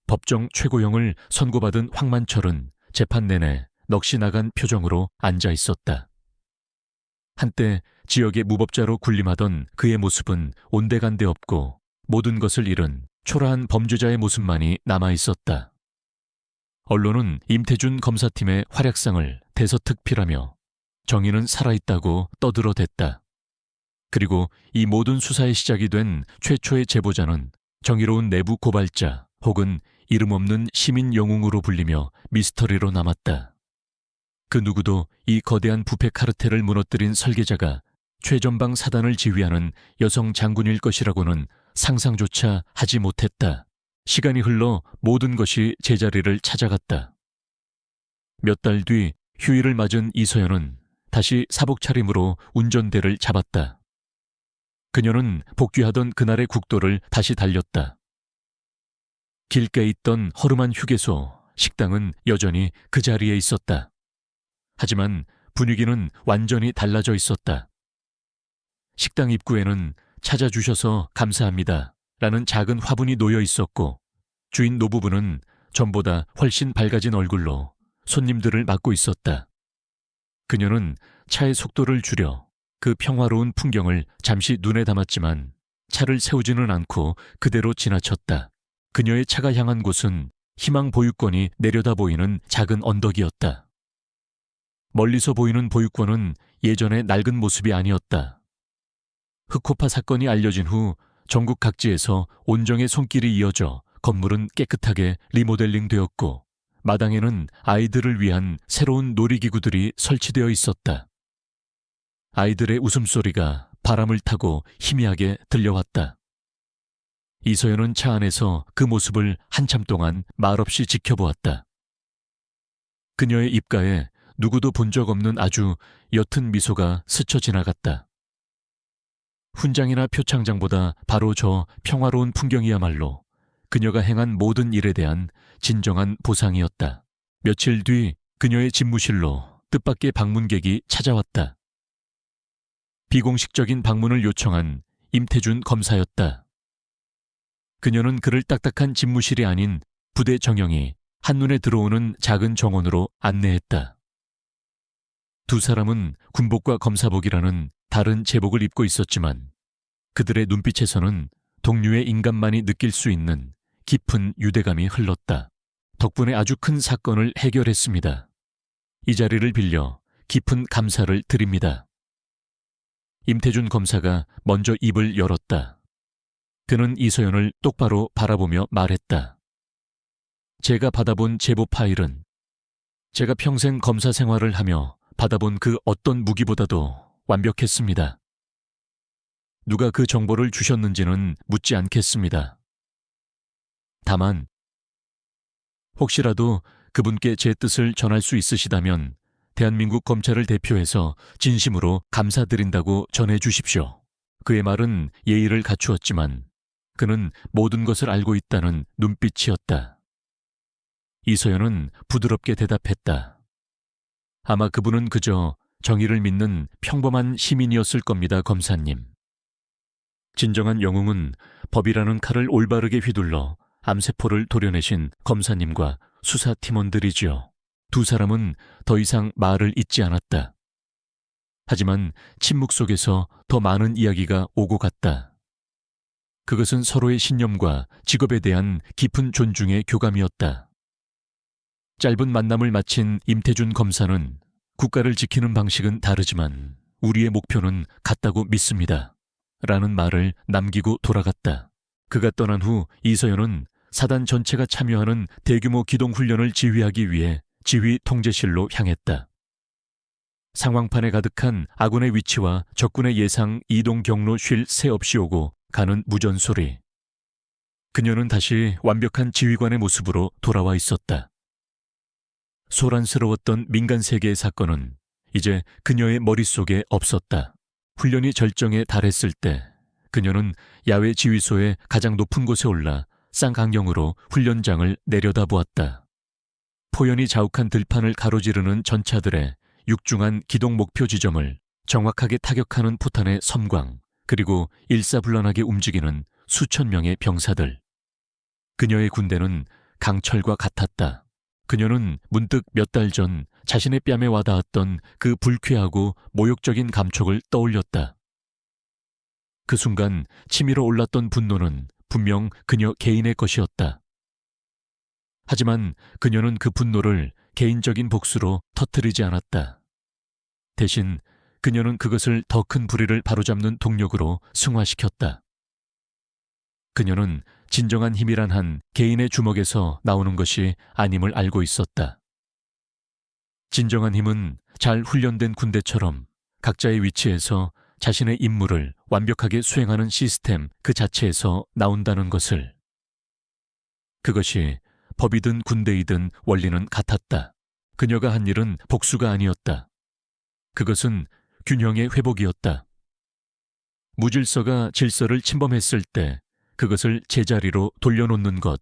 법정 최고형을 선고받은 황만철은 재판 내내 넋이 나간 표정으로 앉아 있었다. 한때 지역의 무법자로 군림하던 그의 모습은 온데간데 없고 모든 것을 잃은 초라한 범죄자의 모습만이 남아있었다. 언론은 임태준 검사팀의 활약상을 대서특필하며 정의는 살아있다고 떠들어댔다. 그리고 이 모든 수사의 시작이 된 최초의 제보자는 정의로운 내부 고발자 혹은 이름 없는 시민 영웅으로 불리며 미스터리로 남았다. 그 누구도 이 거대한 부패 카르텔을 무너뜨린 설계자가 최전방 사단을 지휘하는 여성 장군일 것이라고는 상상조차 하지 못했다. 시간이 흘러 모든 것이 제자리를 찾아갔다. 몇 달 뒤 휴일을 맞은 이서연은 다시 사복 차림으로 운전대를 잡았다. 그녀는 복귀하던 그날의 국도를 다시 달렸다. 길가에 있던 허름한 휴게소, 식당은 여전히 그 자리에 있었다. 하지만 분위기는 완전히 달라져 있었다. 식당 입구에는 찾아주셔서 감사합니다 라는 작은 화분이 놓여 있었고 주인 노부부는 전보다 훨씬 밝아진 얼굴로 손님들을 맞고 있었다. 그녀는 차의 속도를 줄여 그 평화로운 풍경을 잠시 눈에 담았지만 차를 세우지는 않고 그대로 지나쳤다. 그녀의 차가 향한 곳은 희망 보육권이 내려다 보이는 작은 언덕이었다. 멀리서 보이는 보육권은 예전의 낡은 모습이 아니었다. 흑호파 사건이 알려진 후 전국 각지에서 온정의 손길이 이어져 건물은 깨끗하게 리모델링 되었고 마당에는 아이들을 위한 새로운 놀이기구들이 설치되어 있었다. 아이들의 웃음소리가 바람을 타고 희미하게 들려왔다. 이서연은 차 안에서 그 모습을 한참 동안 말없이 지켜보았다. 그녀의 입가에 누구도 본 적 없는 아주 옅은 미소가 스쳐 지나갔다. 훈장이나 표창장보다 바로 저 평화로운 풍경이야말로 그녀가 행한 모든 일에 대한 진정한 보상이었다. 며칠 뒤 그녀의 집무실로 뜻밖의 방문객이 찾아왔다. 비공식적인 방문을 요청한 임태준 검사였다. 그녀는 그를 딱딱한 집무실이 아닌 부대 정형이 한눈에 들어오는 작은 정원으로 안내했다. 두 사람은 군복과 검사복이라는 다른 제복을 입고 있었지만 그들의 눈빛에서는 동료의 인간만이 느낄 수 있는 깊은 유대감이 흘렀다. 덕분에 아주 큰 사건을 해결했습니다. 이 자리를 빌려 깊은 감사를 드립니다. 임태준 검사가 먼저 입을 열었다. 그는 이서연을 똑바로 바라보며 말했다. 제가 받아본 제보 파일은 제가 평생 검사 생활을 하며 받아본 그 어떤 무기보다도 완벽했습니다. 누가 그 정보를 주셨는지는 묻지 않겠습니다. 다만 혹시라도 그분께 제 뜻을 전할 수 있으시다면 대한민국 검찰을 대표해서 진심으로 감사드린다고 전해 주십시오. 그의 말은 예의를 갖추었지만 그는 모든 것을 알고 있다는 눈빛이었다. 이서연은 부드럽게 대답했다. 아마 그분은 그저 정의를 믿는 평범한 시민이었을 겁니다, 검사님. 진정한 영웅은 법이라는 칼을 올바르게 휘둘러 암세포를 도려내신 검사님과 수사팀원들이지요. 두 사람은 더 이상 말을 잇지 않았다. 하지만 침묵 속에서 더 많은 이야기가 오고 갔다. 그것은 서로의 신념과 직업에 대한 깊은 존중의 교감이었다. 짧은 만남을 마친 임태준 검사는 국가를 지키는 방식은 다르지만 우리의 목표는 같다고 믿습니다. 라는 말을 남기고 돌아갔다. 그가 떠난 후 이서연은 사단 전체가 참여하는 대규모 기동훈련을 지휘하기 위해 지휘 통제실로 향했다. 상황판에 가득한 아군의 위치와 적군의 예상 이동 경로 쉴 새 없이 오고 가는 무전소리. 그녀는 다시 완벽한 지휘관의 모습으로 돌아와 있었다. 소란스러웠던 민간 세계의 사건은 이제 그녀의 머릿속에 없었다. 훈련이 절정에 달했을 때 그녀는 야외 지휘소의 가장 높은 곳에 올라 쌍강경으로 훈련장을 내려다보았다. 포연이 자욱한 들판을 가로지르는 전차들의 육중한 기동 목표 지점을 정확하게 타격하는 포탄의 섬광, 그리고 일사불란하게 움직이는 수천 명의 병사들. 그녀의 군대는 강철과 같았다. 그녀는 문득 몇 달 전 자신의 뺨에 와닿았던 그 불쾌하고 모욕적인 감촉을 떠올렸다. 그 순간 치밀어 올랐던 분노는 분명 그녀 개인의 것이었다. 하지만 그녀는 그 분노를 개인적인 복수로 터뜨리지 않았다. 대신 그녀는 그것을 더 큰 불의를 바로잡는 동력으로 승화시켰다. 그녀는 진정한 힘이란 한 개인의 주먹에서 나오는 것이 아님을 알고 있었다. 진정한 힘은 잘 훈련된 군대처럼 각자의 위치에서 자신의 임무를 완벽하게 수행하는 시스템 그 자체에서 나온다는 것을. 그것이 법이든 군대이든 원리는 같았다. 그녀가 한 일은 복수가 아니었다. 그것은 균형의 회복이었다. 무질서가 질서를 침범했을 때 그것을 제자리로 돌려놓는 것.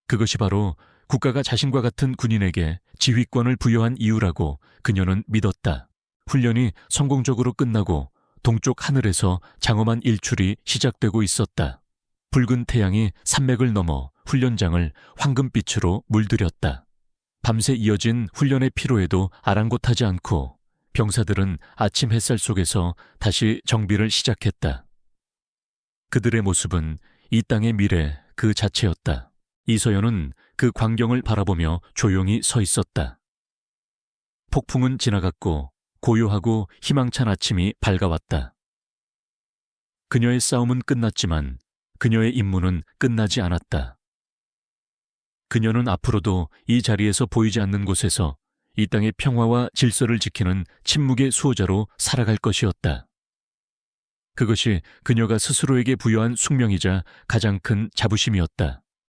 그것이 바로 국가가 자신과 같은 군인에게 지휘권을 부여한 이유라고 그녀는 믿었다. 훈련이 성공적으로 끝나고 동쪽 하늘에서 장엄한 일출이 시작되고 있었다. 붉은 태양이 산맥을 넘어 훈련장을 황금빛으로 물들였다. 밤새 이어진 훈련의 피로에도 아랑곳하지 않고 병사들은 아침 햇살 속에서 다시 정비를 시작했다. 그들의 모습은 이 땅의 미래 그 자체였다. 이서연은 그 광경을 바라보며 조용히 서 있었다. 폭풍은 지나갔고 고요하고 희망찬 아침이 밝아왔다. 그녀의 싸움은 끝났지만 그녀의 임무는 끝나지 않았다. 그녀는 앞으로도 이 자리에서 보이지 않는 곳에서 이 땅의 평화와 질서를 지키는 침묵의 수호자로 살아갈 것이었다. 그것이 그녀가 스스로에게 부여한 숙명이자 가장 큰 자부심이었다.